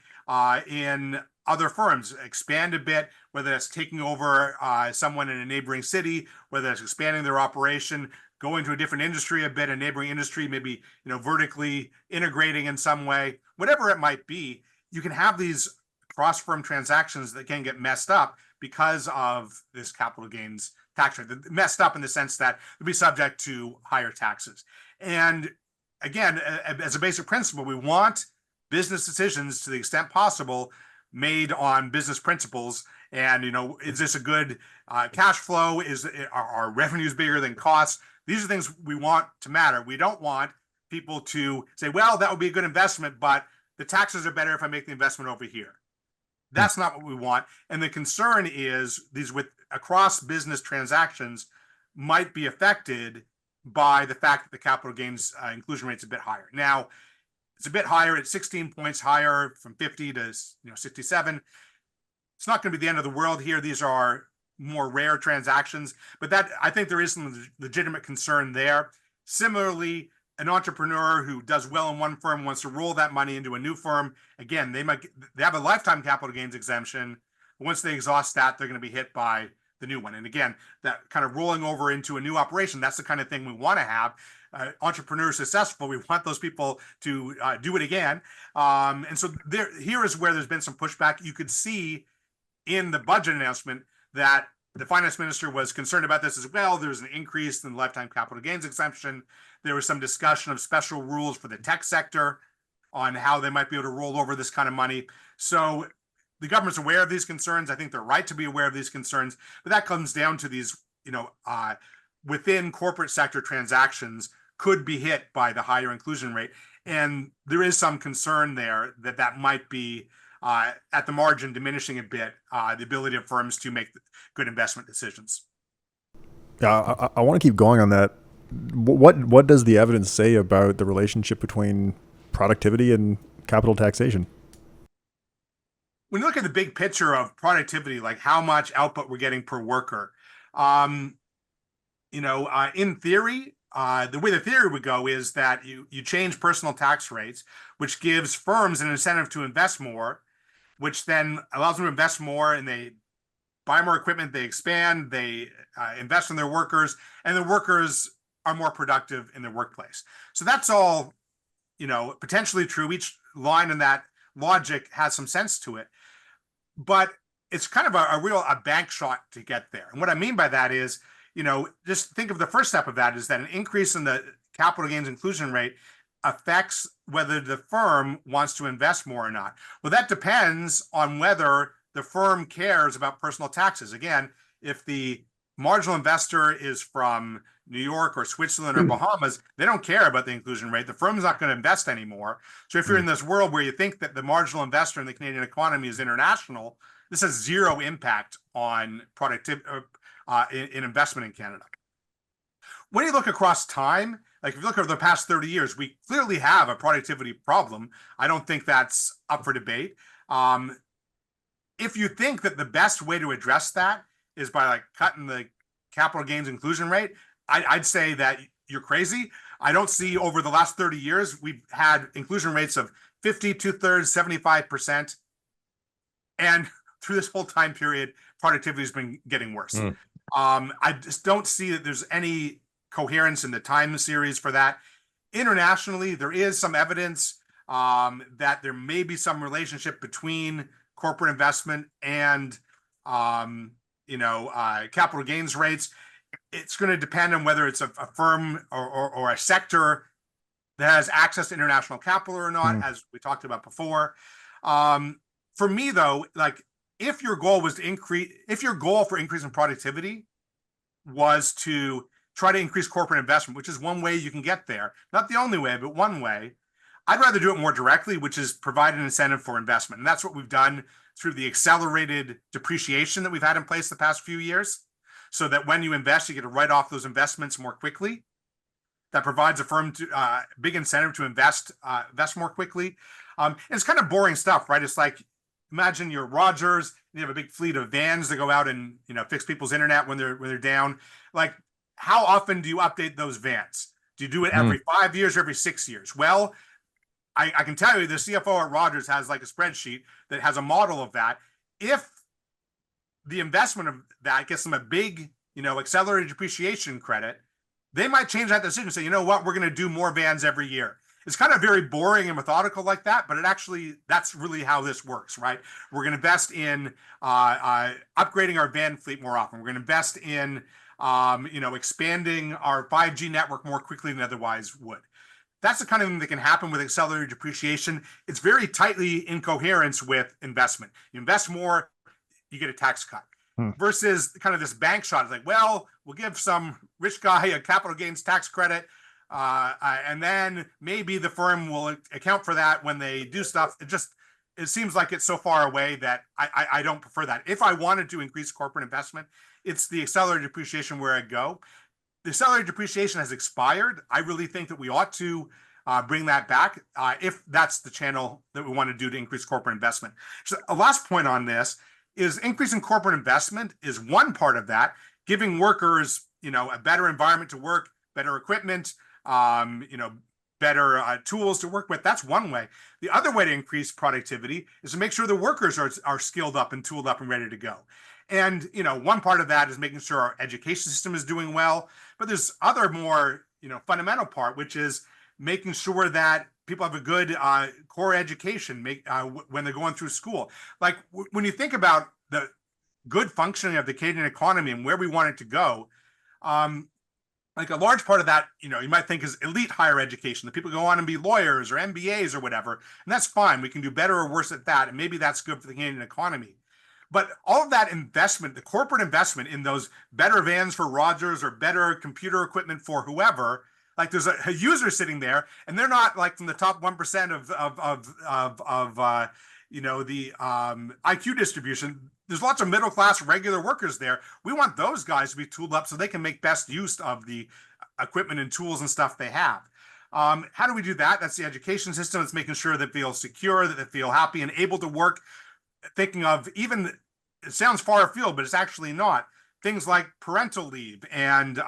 in other firms, expand a bit, whether that's taking over someone in a neighboring city, whether that's expanding their operation, going to a different industry a bit, a neighboring industry, maybe vertically integrating in some way, whatever it might be. You can have these cross-firm transactions that can get messed up because of this capital gains tax rate. Messed up in the sense that they'll be subject to higher taxes. And again, as a basic principle, we want business decisions to the extent possible made on business principles. And is this a good cash flow? Are revenues bigger than costs? These are things we want to matter. We don't want people to say, well, that would be a good investment, but the taxes are better if I make the investment over here. That's not what we want. And the concern is these across business transactions might be affected by the fact that the capital gains inclusion rate is a bit higher. Now, it's a bit higher at 16 points higher from 50 to 67. It's not going to be the end of the world here. These are more rare transactions, but I think there is some legitimate concern there. Similarly, an entrepreneur who does well in one firm wants to roll that money into a new firm. Again, they have a lifetime capital gains exemption. Once they exhaust that, they're going to be hit by the new one. And again, that kind of rolling over into a new operation, that's the kind of thing we want to have. Entrepreneurs successful, we want those people to do it again. And so here is where there's been some pushback. You could see in the budget announcement that the finance minister was concerned about this as well. There's an increase in the lifetime capital gains exemption. There was some discussion of special rules for the tech sector on how they might be able to roll over this kind of money. So the government's aware of these concerns. I think they're right to be aware of these concerns, but that comes down to these, within corporate sector transactions could be hit by the higher inclusion rate. And there is some concern there that might be at the margin diminishing a bit the ability of firms to make good investment decisions. Yeah, I want to keep going on that. What does the evidence say about the relationship between productivity and capital taxation? When you look at the big picture of productivity, like how much output we're getting per worker, in theory, the way the theory would go is that you change personal tax rates, which gives firms an incentive to invest more, which then allows them to invest more, and they buy more equipment, they expand, they invest in their workers, and the workers are more productive in their workplace. So that's all, potentially true. Each line in that logic has some sense to it, but it's kind of a bank shot to get there. And what I mean by that is, just think of the first step of that is that an increase in the capital gains inclusion rate affects whether the firm wants to invest more or not. Well, that depends on whether the firm cares about personal taxes. Again, if the marginal investor is from New York or Switzerland or Bahamas, they don't care about the inclusion rate. The firm's not going to invest anymore. So if you're in this world where you think that the marginal investor in the Canadian economy is international, this has zero impact on productivity in investment in Canada. When you look across time, like if you look over the past 30 years, we clearly have a productivity problem. I don't think that's up for debate. If you think that the best way to address that is by cutting the capital gains inclusion rate, I'd say that you're crazy. I don't see over the last 30 years, we've had inclusion rates of 50, 2/3, 75%. And through this whole time period, productivity has been getting worse. I just don't see that there's any coherence in the time series for that. Internationally, there is some evidence that there may be some relationship between corporate investment and capital gains rates. It's going to depend on whether it's a firm or a sector that has access to international capital or not, as we talked about before. For me, though, if your goal was to if your goal for increasing productivity was to try to increase corporate investment, which is one way you can get there, not the only way, but one way, I'd rather do it more directly, which is provide an incentive for investment. And that's what we've done through the accelerated depreciation that we've had in place the past few years, so that when you invest, you get to write off those investments more quickly. That provides a firm to big incentive to invest more quickly. And it's kind of boring stuff, right? It's like, imagine you're Rogers, you have a big fleet of vans that go out and fix people's internet when they're down. Like, how often do you update those vans? Do you do it every 5 years or every 6 years? Well, I can tell you the CFO at Rogers has like a spreadsheet that has a model of that. If the investment of that gets them a big, accelerated depreciation credit, they might change that decision and say, you know what, we're going to do more vans every year. It's kind of very boring and methodical like that, but that's really how this works, right? We're going to invest in upgrading our van fleet more often. We're going to invest in, expanding our 5G network more quickly than otherwise would. That's the kind of thing that can happen with accelerated depreciation. It's very tightly in coherence with investment. You invest more, you get a tax cut. Versus kind of this bank shot. It's like, well, we'll give some rich guy a capital gains tax credit, and then maybe the firm will account for that when they do stuff. It seems like it's so far away that I don't prefer that. If I wanted to increase corporate investment, it's the accelerated depreciation where I go. The accelerated depreciation has expired. I really think that we ought to bring that back if that's the channel that we want to do to increase corporate investment. So a last point on this is increasing corporate investment is one part of that, giving workers, a better environment to work, better equipment, better tools to work with. That's one way. The other way to increase productivity is to make sure the workers are skilled up and tooled up and ready to go. And, one part of that is making sure our education system is doing well, but there's other more, fundamental part, which is making sure that people have a good core education when they're going through school. Like when you think about the good functioning of the Canadian economy and where we want it to go, like a large part of that, you might think is elite higher education. The people go on and be lawyers or MBAs or whatever, and that's fine. We can do better or worse at that, and maybe that's good for the Canadian economy. But all of that investment, the corporate investment in those better vans for Rogers or better computer equipment for whoever, like there's a user sitting there, and they're not like from the top 1% of the IQ distribution. There's lots of middle class regular workers there. We want those guys to be tooled up so they can make best use of the equipment and tools and stuff they have. How do we do that? That's the education system. It's making sure that they feel secure, that they feel happy and able to work. Thinking of even, it sounds far afield, but it's actually not. Things like parental leave and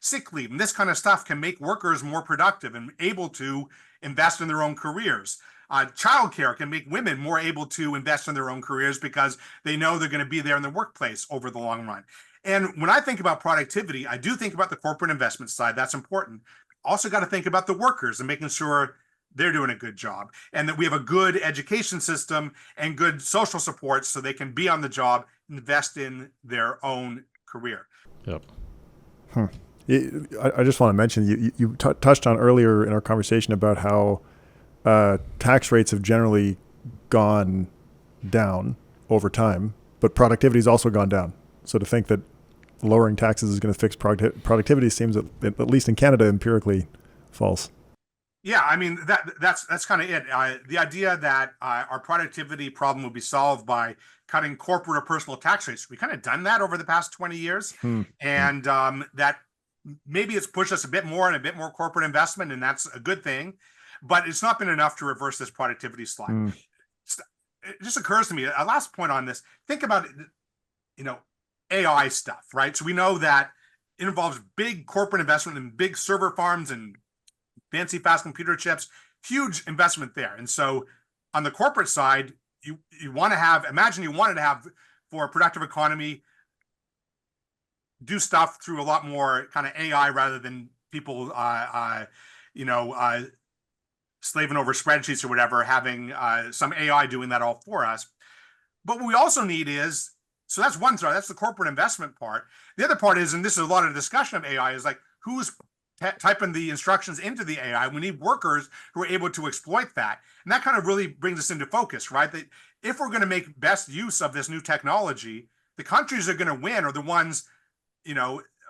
sick leave and this kind of stuff can make workers more productive and able to invest in their own careers. Childcare can make women more able to invest in their own careers because they know they're going to be there in the workplace over the long run. And when I think about productivity, I do think about the corporate investment side. That's important. Also got to think about the workers and making sure they're doing a good job and that we have a good education system and good social support so they can be on the job, invest in their own career. Yep. I just want to mention, you touched on earlier in our conversation about how tax rates have generally gone down over time, but productivity has also gone down. So to think that lowering taxes is going to fix productivity seems, at least in Canada, empirically false. Yeah, I mean, that's kind of it. The idea that our productivity problem will be solved by cutting corporate or personal tax rates. We kind of done that over the past 20 years. And that maybe it's pushed us a bit more and a bit more corporate investment, and that's a good thing. But it's not been enough to reverse this productivity slide. It just occurs to me, a last point on this, think about, AI stuff, right? So we know that it involves big corporate investment in big server farms and fancy fast computer chips, huge investment there. And so on the corporate side, you want to have, imagine you wanted to have, for a productive economy, do stuff through a lot more kind of AI rather than people, slaving over spreadsheets or whatever, having some AI doing that all for us. But what we also need is, so that's one side, that's the corporate investment part. The other part is, and this is a lot of the discussion of AI, is like, who's typing the instructions into the AI? We need workers who are able to exploit that. And that kind of really brings us into focus, right? That if we're going to make best use of this new technology, the countries that are going to win are the ones,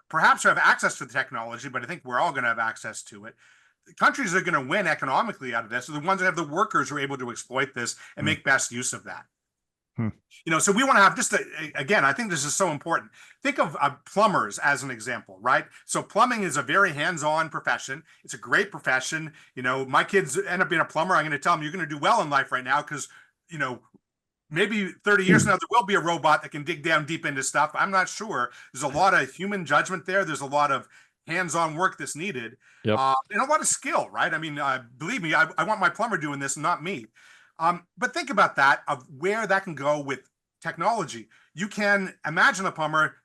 perhaps who have access to the technology, but I think we're all going to have access to it. The countries that are going to win economically out of this are the ones that have the workers who are able to exploit this and make best use of that. So we want to have again, I think this is so important. Think of plumbers as an example, right? So plumbing is a very hands-on profession. It's a great profession. My kids end up being a plumber. I'm going to tell them you're going to do well in life right now because, maybe 30 years from now, there will be a robot that can dig down deep into stuff. I'm not sure. There's a lot of human judgment there. There's a lot of hands-on work that's needed, Yep. and a lot of skill, right? I mean, believe me, I want my plumber doing this, not me. But think about that, of where that can go with technology. You can imagine a plumber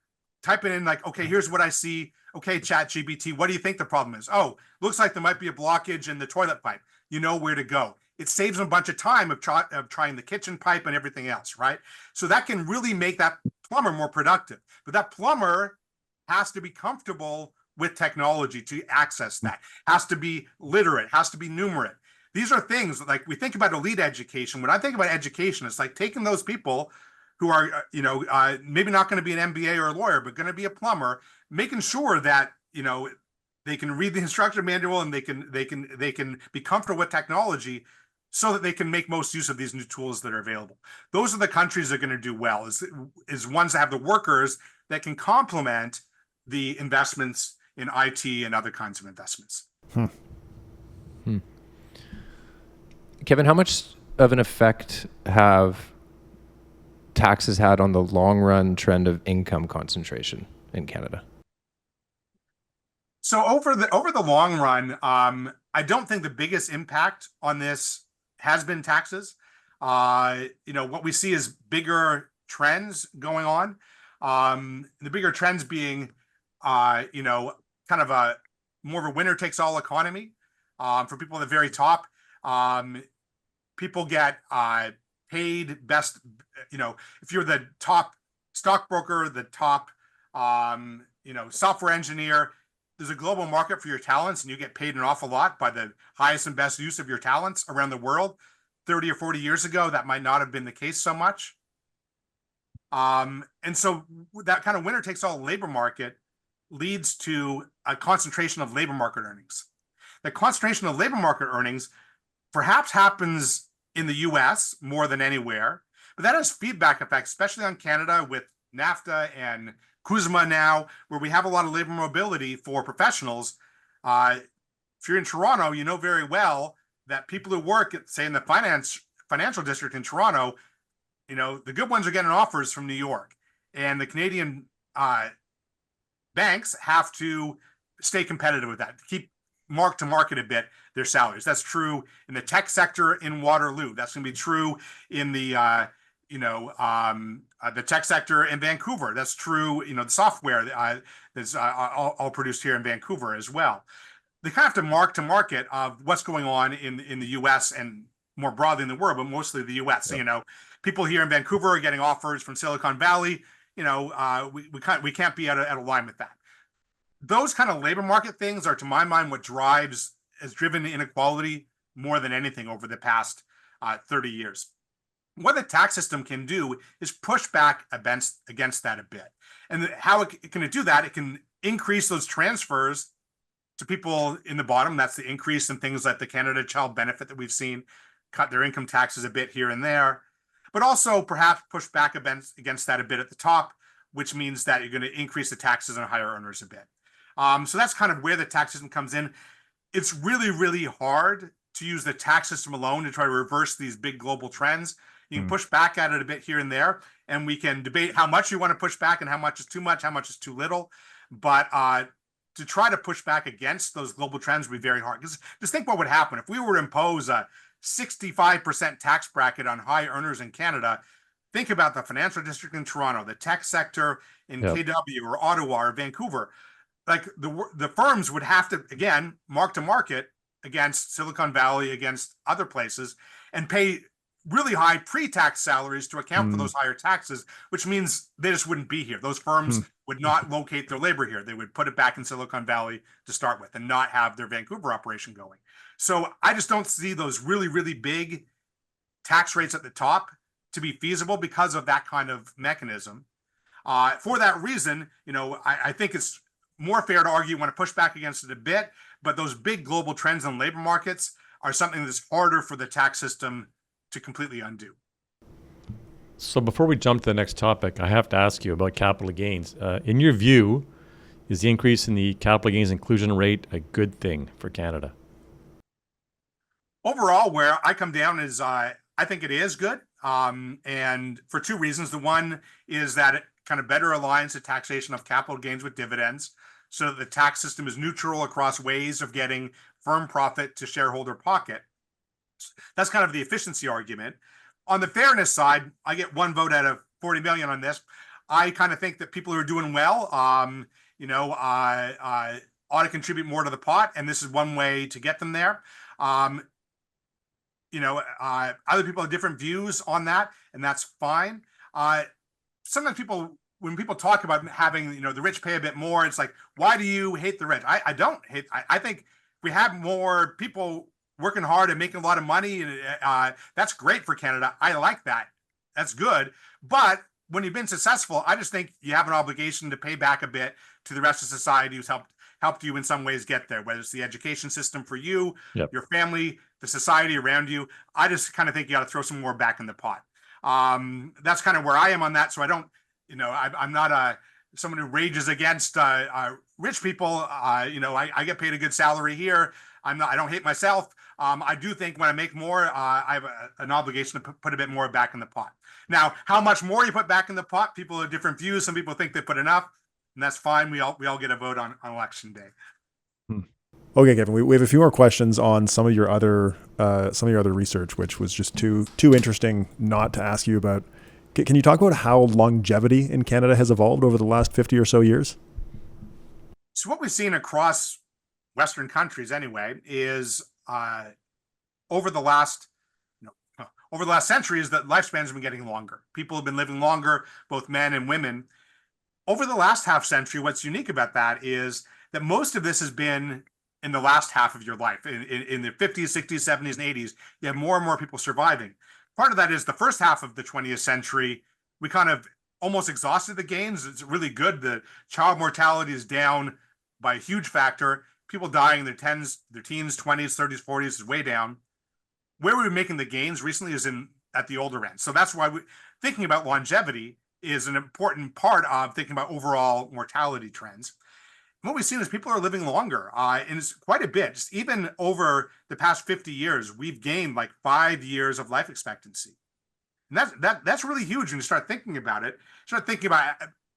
typing in like, okay, here's what I see. Okay, Chat GPT, what do you think the problem is? Oh, looks like there might be a blockage in the toilet pipe. You know where to go. It saves them a bunch of time of trying the kitchen pipe and everything else, right? So that can really make that plumber more productive. But that plumber has to be comfortable with technology to access that, has to be literate, has to be numerate. These are things like we think about elite education. When I think about education, it's like taking those people who are, maybe not going to be an MBA or a lawyer, but going to be a plumber, making sure that, they can read the instruction manual and they can be comfortable with technology so that they can make most use of these new tools that are available. Those are the countries that are going to do well, is ones that have the workers that can complement the investments in IT and other kinds of investments. Kevin, how much of an effect have taxes had on the long run trend of income concentration in Canada? So over the long run, I don't think the biggest impact on this has been taxes. What we see is bigger trends going on. The bigger trends being, kind of a more of a winner takes all economy. For people at the very top, people get paid best. If you're the top stockbroker, the top, software engineer, there's a global market for your talents, and you get paid an awful lot by the highest and best use of your talents around the world. 30 or 40 years ago, that might not have been the case so much. And so that kind of winner takes all labor market leads to a concentration of labor market earnings. The concentration of labor market earnings perhaps happens in the US more than anywhere, but that has feedback effects, especially on Canada with NAFTA and CUSMA now, where we have a lot of labor mobility for professionals. If you're in Toronto, you know very well that people who work at, say, in the financial district in Toronto, the good ones are getting offers from New York, and the Canadian banks have to stay competitive with that, to keep mark to market a bit their salaries. That's true in the tech sector in Waterloo. That's going to be true in the tech sector in Vancouver. That's true, the software that's all produced here in Vancouver as well. They kind of have to mark to market of what's going on in the U.S. and more broadly in the world, but mostly the U.S. Yep. People here in Vancouver are getting offers from Silicon Valley. We can't be out of line with that. Those kind of labor market things are, to my mind, what has driven inequality more than anything over the past 30 years. What the tax system can do is push back against that a bit. And how it can do that, it can increase those transfers to people in the bottom. That's the increase in things like the Canada Child Benefit that we've seen cut their income taxes a bit here and there, but also perhaps push back against that a bit at the top, which means that you're going to increase the taxes on higher earners a bit. So that's kind of where the tax system comes in. It's really, really hard to use the tax system alone to try to reverse these big global trends. You can push back at it a bit here and there, and we can debate how much you want to push back and how much is too much, how much is too little. But to try to push back against those global trends would be very hard. Because just think what would happen if we were to impose a 65% tax bracket on high earners in Canada. Think about the financial district in Toronto, the tech sector in KW or Ottawa or Vancouver. Like the firms would have to, again, mark to market against Silicon Valley, against other places, and pay really high pre-tax salaries to account for those higher taxes, which means they just wouldn't be here. Those firms would not locate their labor here. They would put it back in Silicon Valley to start with and not have their Vancouver operation going. So I just don't see those really, really big tax rates at the top to be feasible because of that kind of mechanism. For that reason, I think it's more fair to argue you want to push back against it a bit, but those big global trends in labor markets are something that's harder for the tax system to completely undo. So before we jump to the next topic, I have to ask you about capital gains. In your view, is the increase in the capital gains inclusion rate a good thing for Canada? Overall, where I come down is I think it is good. And for two reasons. The one is that it kind of better aligns the taxation of capital gains with dividends so that the tax system is neutral across ways of getting firm profit to shareholder pocket. That's kind of the efficiency argument. On the fairness side, I get one vote out of 40 million on this. I kind of think that people who are doing well, ought to contribute more to the pot, and this is one way to get them there. Um, other people have different views on that, and that's fine. Sometimes when people talk about having, the rich pay a bit more, it's like, why do you hate the rich? I don't hate. I think we have more people working hard and making a lot of money, and that's great for Canada. I like that. That's good. But when you've been successful, I just think you have an obligation to pay back a bit to the rest of society who's helped you in some ways get there, whether it's the education system for you, Yep. your family, the society around you. I just kind of think you got to throw some more back in the pot. That's kind of where I am on that. So I don't, I'm not someone who rages against rich people. I get paid a good salary here. I don't hate myself. I do think when I make more, I have an obligation to put a bit more back in the pot. Now, how much more you put back in the pot, people have different views. Some people think they put enough, and that's fine. We all get a vote on election day. Okay, Kevin, we have a few more questions on some of your other research, which was just too interesting not to ask you about. Can you talk about how longevity in Canada has evolved over the last 50 or so years? So what we've seen across Western countries, anyway, is over the last century, is that lifespans have been getting longer. People have been living longer, both men and women. Over the last half century, what's unique about that is that most of this has been in the last half of your life. In the 50s, 60s, 70s, and 80s, you have more and more people surviving. Part of that is the first half of the 20th century, we kind of almost exhausted the gains. It's really good. The child mortality is down by a huge factor. People dying in their teens, 20s, 30s, 40s is way down. Where we're making the gains recently is at the older end. So that's why thinking about longevity is an important part of thinking about overall mortality trends. And what we've seen is people are living longer, and it's quite a bit. Just even over the past 50 years, we've gained like 5 years of life expectancy. And that's really huge when you start thinking about it. Start thinking about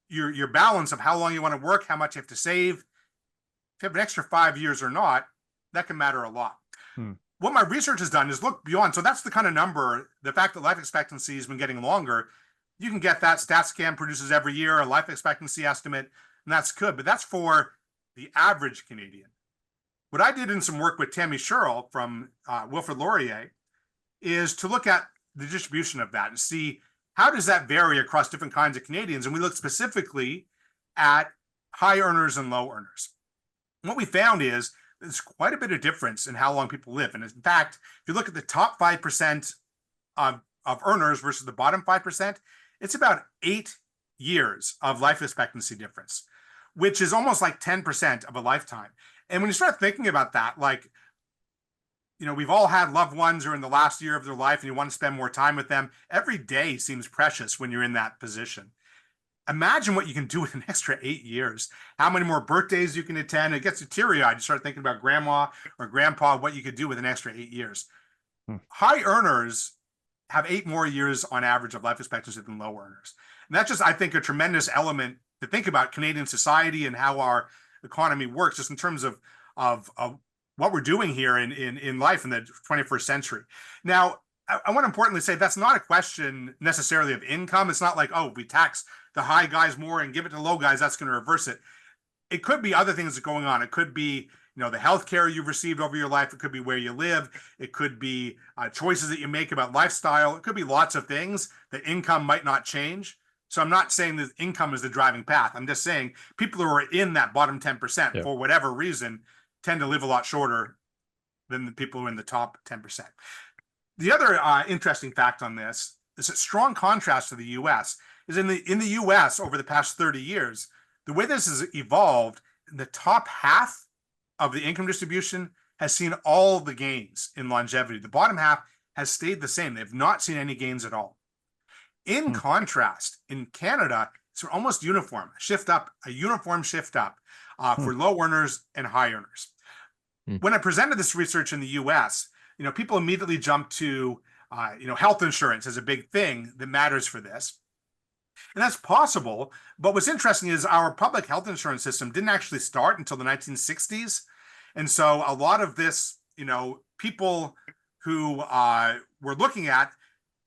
your balance of how long you want to work, how much you have to save. If you have an extra 5 years or not, that can matter a lot. What my research has done is look beyond. So that's the kind of number, the fact that life expectancy has been getting longer. You can get that. StatsCan produces every year a life expectancy estimate, and that's good. But that's for the average Canadian. What I did in some work with Tammy Sherrill from Wilfrid Laurier is to look at the distribution of that and see how does that vary across different kinds of Canadians. And we looked specifically at high earners and low earners. And what we found is there's quite a bit of difference in how long people live. And in fact, if you look at the top 5% of earners versus the bottom 5%, it's about 8 years of life expectancy difference, which is almost like 10% of a lifetime. And when you start thinking about that, like, we've all had loved ones who are in the last year of their life and you want to spend more time with them. Every day seems precious when you're in that position. Imagine what you can do with an extra 8 years, how many more birthdays you can attend. It gets you teary-eyed. You start thinking about grandma or grandpa, what you could do with an extra 8 years. High earners have 8 more years on average of life expectancy than low earners. And that's just, I think, a tremendous element to think about Canadian society and how our economy works, just in terms of what we're doing here in life in the 21st century. Now, I want to importantly say that's not a question necessarily of income. It's not like, oh, we tax the high guys more and give it to low guys, that's going to reverse it. It could be other things that are going on. It could be, the healthcare you've received over your life. It could be where you live. It could be choices that you make about lifestyle. It could be lots of things that income might not change. So I'm not saying that income is the driving path. I'm just saying people who are in that bottom 10% for whatever reason tend to live a lot shorter than the people who are in the top 10%. The other interesting fact on this is a strong contrast to the U.S. is in the U.S. over the past 30 years, the way this has evolved, the top half of the income distribution has seen all the gains in longevity. The bottom half has stayed the same. They've not seen any gains at all. In contrast, in Canada, it's almost uniform, a uniform shift up for low earners and high earners. When I presented this research in the US, people immediately jumped to, health insurance as a big thing that matters for this. And that's possible. But what's interesting is our public health insurance system didn't actually start until the 1960s. And so a lot of this, people who were looking at,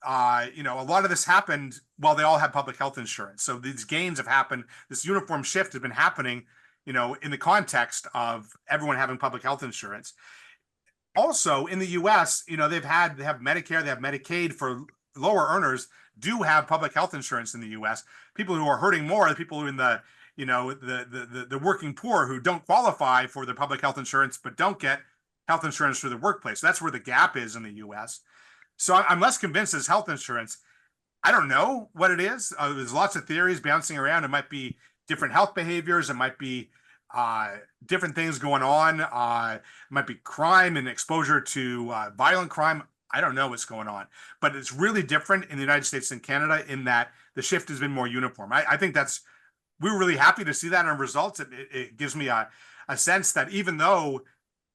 a lot of this happened while they all had public health insurance. So these gains have happened. This uniform shift has been happening, in the context of everyone having public health insurance. Also in the US, they have Medicare, they have Medicaid for lower earners do have public health insurance in the US. People who are hurting more are the people who are in the, the working poor who don't qualify for the public health insurance, but don't get health insurance through the workplace. That's where the gap is in the US. So I'm less convinced as health insurance. I don't know what it is. There's lots of theories bouncing around. It might be different health behaviors. It might be different things going on. It might be crime and exposure to violent crime. I don't know what's going on, but it's really different in the United States and Canada in that the shift has been more uniform. I think we're really happy to see that in our results. It gives me a sense that even though,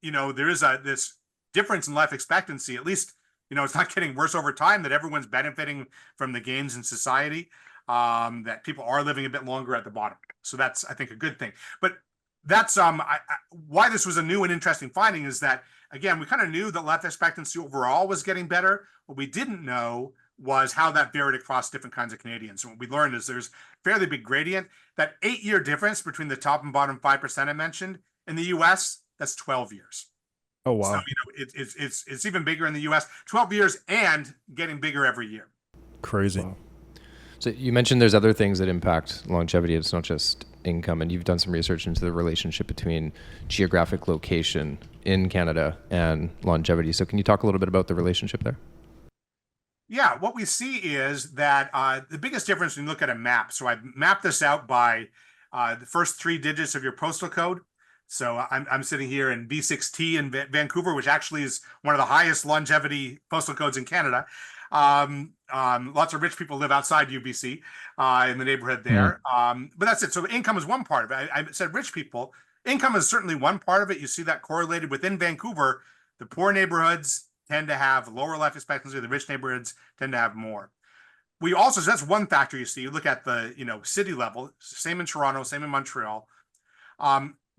there is this difference in life expectancy, at least, it's not getting worse over time, that everyone's benefiting from the gains in society, that people are living a bit longer at the bottom. So that's, I think, a good thing. But that's why this was a new and interesting finding is that, again, we kind of knew that life expectancy overall was getting better. What we didn't know was how that varied across different kinds of Canadians. And what we learned is there's fairly big gradient. That 8-year difference between the top and bottom 5% I mentioned in the US, that's 12 years. Oh, wow. So, it's even bigger in the US, 12 years and getting bigger every year. Crazy. Wow. So you mentioned there's other things that impact longevity. It's not just income, and you've done some research into the relationship between geographic location in Canada and longevity. So can you talk a little bit about the relationship there? Yeah, what we see is that the biggest difference when you look at a map. So I've mapped this out by the first 3 digits of your postal code. So I'm sitting here in B6T in Vancouver, which actually is one of the highest longevity postal codes in Canada. Lots of rich people live outside UBC in the neighborhood there. But that's it. So income is one part of it. I said rich people. Income is certainly one part of it. You see that correlated within Vancouver. The poor neighborhoods tend to have lower life expectancy. The rich neighborhoods tend to have more. We also, so that's one factor you see. You look at the city level, same in Toronto, same in Montreal.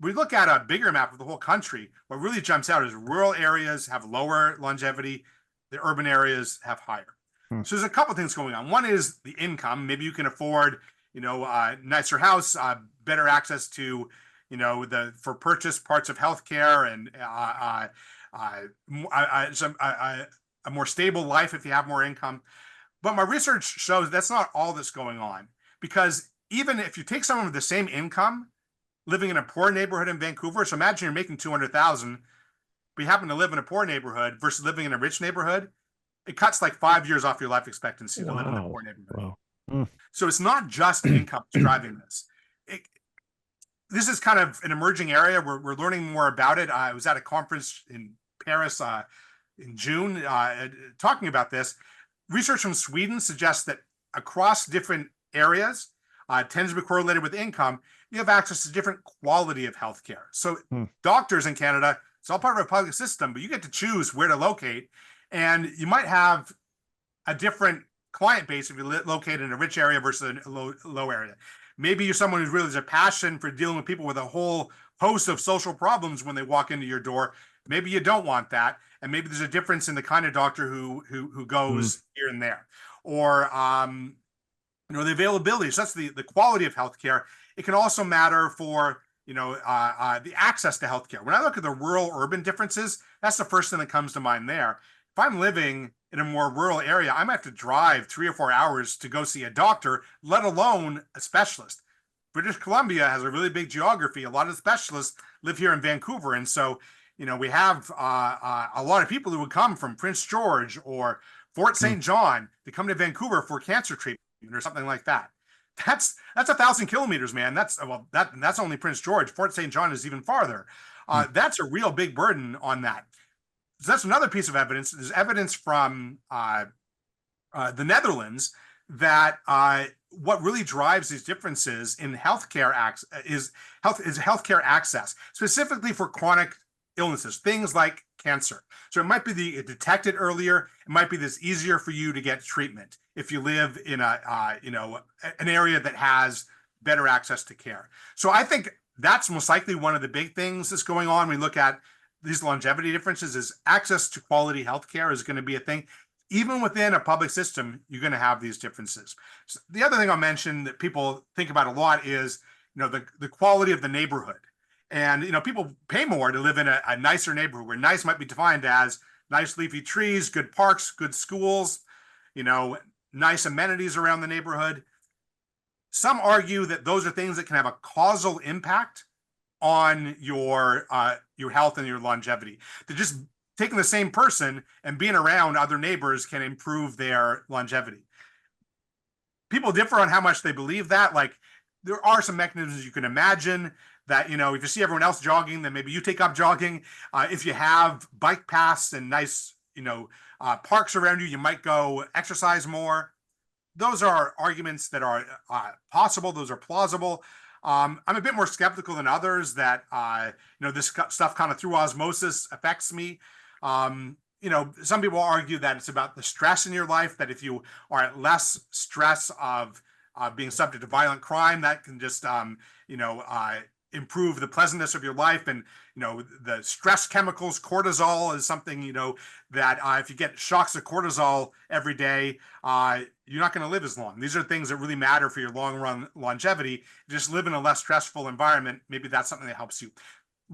We look at a bigger map of the whole country. What really jumps out is rural areas have lower longevity. The urban areas have higher. So there's a couple of things going on. One is the income. Maybe you can afford, a nicer house, better access to, for purchase parts of healthcare and a more stable life if you have more income. But my research shows that's not all that's going on, because even if you take someone with the same income living in a poor neighborhood in Vancouver, so imagine you're making $200,000, but you happen to live in a poor neighborhood versus living in a rich neighborhood, it cuts like 5 years off your life expectancy to live in a poor neighborhood. Wow. So it's not just income driving this. This is kind of an emerging area. We're learning more about it. I was at a conference in Paris in June talking about this. Research from Sweden suggests that across different areas, tends to be correlated with income. You have access to different quality of healthcare. So doctors in Canada, it's all part of a public system, but you get to choose where to locate. And you might have a different client base if you locate in a rich area versus a low area. Maybe you're someone who's really has a passion for dealing with people with a whole host of social problems when they walk into your door. Maybe you don't want that. And maybe there's a difference in the kind of doctor who goes here and there. Or the availability. So that's the quality of healthcare. It can also matter for the access to healthcare. When I look at the rural urban differences, that's the first thing that comes to mind there. If I'm living in a more rural area, I might have to drive 3 or 4 hours to go see a doctor, let alone a specialist. British Columbia has a really big geography. A lot of specialists live here in Vancouver. And so, we have a lot of people who would come from Prince George or Fort St. John to come to Vancouver for cancer treatment or something like that. That's 1,000 kilometers, man. That's only Prince George. Fort St. John is even farther. That's a real big burden on that. So that's another piece of evidence. There's evidence from the Netherlands that what really drives these differences in healthcare is healthcare access, specifically for chronic illnesses, things like cancer. So it might be detected earlier. It might be this easier for you to get treatment if you live in an area that has better access to care. So I think that's most likely one of the big things that's going on. We look at these longevity differences is access to quality healthcare is going to be a thing. Even within a public system, you're going to have these differences. So the other thing I'll mention that people think about a lot is, the quality of the neighborhood. And, people pay more to live in a nicer neighborhood, where nice might be defined as nice leafy trees, good parks, good schools, nice amenities around the neighborhood. Some argue that those are things that can have a causal impact on your health and your longevity. That just taking the same person and being around other neighbors can improve their longevity. People differ on how much they believe that. Like, there are some mechanisms you can imagine that, if you see everyone else jogging, then maybe you take up jogging. If you have bike paths and nice, parks around you, you might go exercise more. Those are arguments that are possible. Those are plausible. I'm a bit more skeptical than others that, this stuff kind of through osmosis affects me. Some people argue that it's about the stress in your life, that if you are at less stress of being subject to violent crime, that can just, improve the pleasantness of your life. And, the stress chemicals, cortisol is something, that if you get shocks of cortisol every day, you're not going to live as long. These are things that really matter for your long run longevity. Just live in a less stressful environment. Maybe that's something that helps you.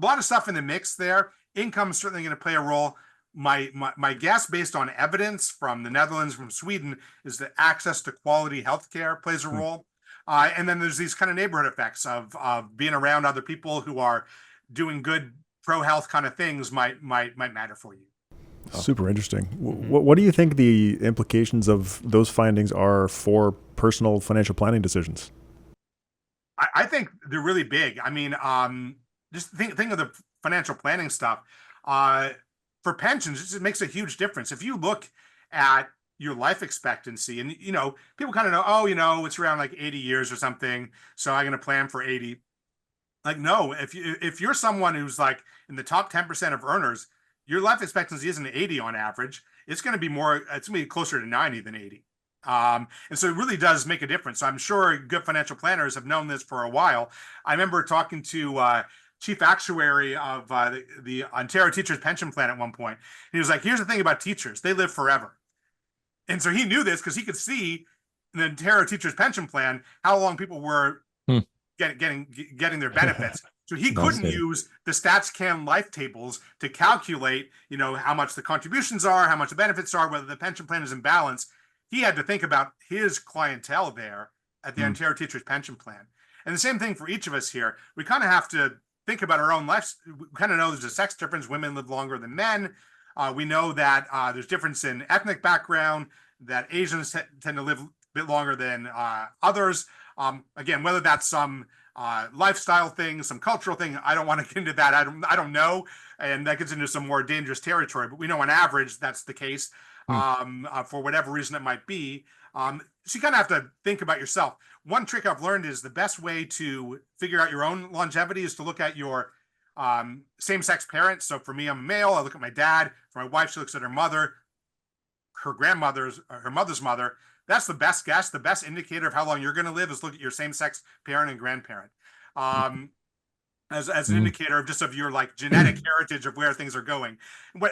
A lot of stuff in the mix there. Income is certainly going to play a role. My guess, based on evidence from the Netherlands, from Sweden, is that access to quality healthcare plays a role. And then there's these kind of neighborhood effects of being around other people who are doing good pro-health kind of things might matter for you. Super interesting. What do you think the implications of those findings are for personal financial planning decisions? I think they're really big. I mean, just think of the financial planning stuff. For pensions, it makes a huge difference. If you look at your life expectancy, and people kind of know, it's around like 80 years or something, so I'm going to plan for 80. Like, no, if you're someone who's like in the top 10% of earners, your life expectancy isn't 80 on average. It's going to be closer to 90 than 80. And so it really does make a difference. So I'm sure good financial planners have known this for a while. I remember talking to chief actuary of the Ontario Teachers Pension Plan at one point. He was like, here's the thing about teachers, they live forever. And so he knew this because he could see in the Ontario Teachers Pension Plan how long people were getting their benefits. So he couldn't use the StatsCan life tables to calculate, how much the contributions are, how much the benefits are, whether the pension plan is in balance. He had to think about his clientele there at the Ontario Teachers Pension Plan. And the same thing for each of us here. We kind of have to think about our own lives. We kind of know there's a sex difference. Women live longer than men. We know that there's difference in ethnic background, that Asians tend to live a bit longer than others. Again, whether that's some lifestyle thing, some cultural thing, I don't want to get into that. I don't know. And that gets into some more dangerous territory. But we know on average that's the case for whatever reason it might be. So you kind of have to think about yourself. One trick I've learned is the best way to figure out your own longevity is to look at your same-sex parents. So for me, I'm a male. I look at my dad. For my wife, she looks at her mother, her mother's mother. That's the best guess. The best indicator of how long you're going to live is look at your same-sex parent and grandparent as an indicator of just of your like genetic heritage of where things are going.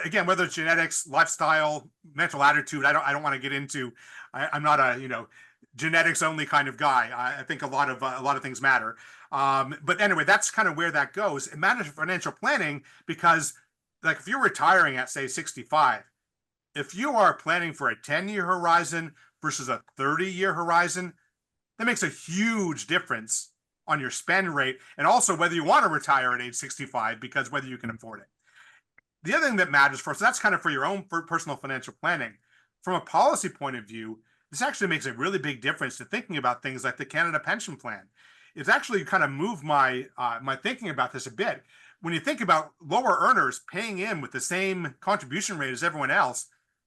Again, whether it's genetics, lifestyle, mental attitude, I don't want to get into. I'm not a genetics only kind of guy. I think a lot of things matter. But anyway, that's kind of where that goes. It matters for financial planning because, like, if you're retiring at say 65, if you are planning for a 10-year horizon versus a 30-year horizon, that makes a huge difference on your spend rate, and also whether you want to retire at age 65, because whether you can afford it. The other thing that matters for us, so that's kind of for your own personal financial planning. From a policy point of view, this actually makes a really big difference to thinking about things like the Canada Pension Plan. It's actually kind of moved my thinking about this a bit. When you think about lower earners paying in with the same contribution rate as everyone else,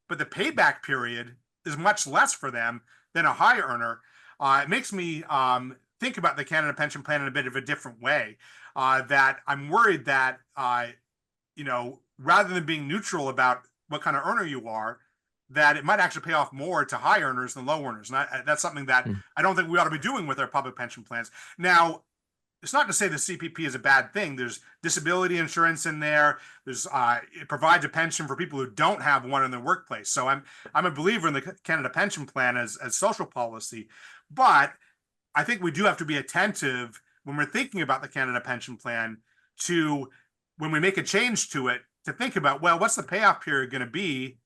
but the payback period is much less for them than a high earner, it makes me think about the Canada Pension Plan in a bit of a different way. That I'm worried that rather than being neutral about what kind of earner you are, that it might actually pay off more to high earners than low earners. And that's something that I don't think we ought to be doing with our public pension plans. Now, it's not to say the CPP is a bad thing. There's disability insurance in there. There's it provides a pension for people who don't have one in their workplace. So I'm a believer in the Canada Pension Plan as social policy, but I think we do have to be attentive when we're thinking about the Canada Pension Plan to when we make a change to it to think about, well, what's the payoff period going to be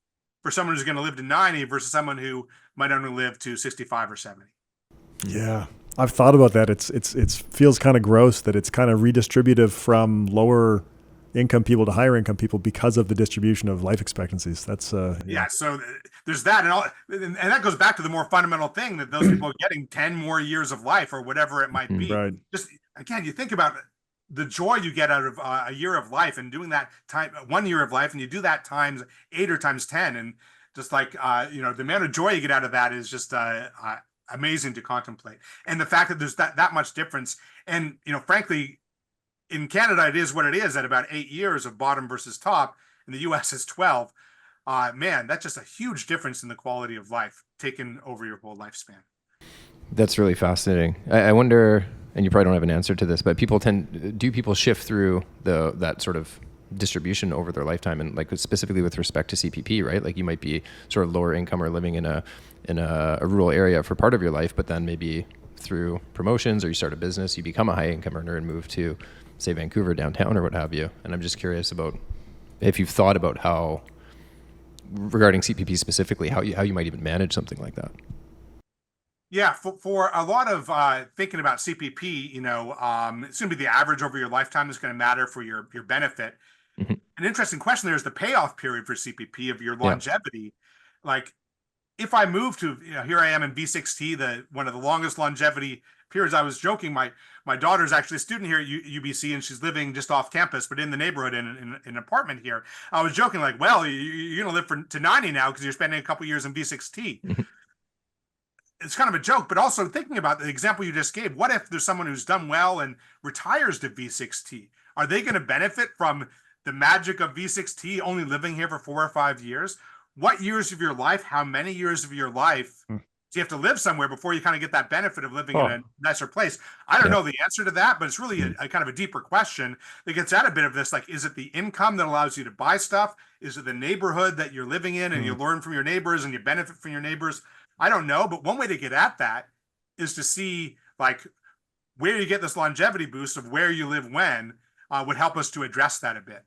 for someone who's going to live to 90 versus someone who might only live to 65 or 70. Yeah, I've thought about that. It feels kind of gross that it's kind of redistributive from lower income people to higher income people because of the distribution of life expectancies. That's yeah. So there's that, and that goes back to the more fundamental thing that those people are getting 10 more years of life or whatever it might be. Right. Just again, you think about the joy you get out of a year of life and doing that time 1 year of life, and you do that times 8 or times 10, and just like the amount of joy you get out of that is just amazing to contemplate. And the fact that there's that much difference, and frankly, in Canada it is what it is at about 8 years of bottom versus top. In the US is 12. Man, that's just a huge difference in the quality of life taken over your whole lifespan. That's really fascinating. I wonder, and you probably don't have an answer to this, but do people shift through that sort of distribution over their lifetime, and like specifically with respect to CPP, right? Like you might be sort of lower income or living in a rural area for part of your life, but then maybe through promotions or you start a business, you become a high income earner and move to, say, Vancouver downtown or what have you. And I'm just curious about if you've thought about how, regarding CPP specifically, how you might even manage something like that. Yeah, for a lot of thinking about CPP, it's going to be the average over your lifetime is going to matter for your benefit. Mm-hmm. An interesting question there is the payoff period for CPP of your longevity. Yeah. Like if I move to, here I am in V6T, one of the longest longevity periods. I was joking, my daughter's actually a student here at UBC, and she's living just off campus, but in the neighborhood in an apartment here. I was joking like, well, you're going to live to 90 now because you're spending a couple years in V6T. Mm-hmm. It's kind of a joke, but also thinking about the example you just gave. What if there's someone who's done well and retires to V6T? Are they going to benefit from the magic of V6T, only living here for 4 or 5 years? What years of your life, how many years of your life do you have to live somewhere before you kind of get that benefit of living in a nicer place? I don't know the answer to that, but it's really a kind of a deeper question that gets at a bit of this. Like, is it the income that allows you to buy stuff? Is it the neighborhood that you're living in and you learn from your neighbors and you benefit from your neighbors? I don't know, but one way to get at that is to see like where you get this longevity boost of where you live when would help us to address that a bit.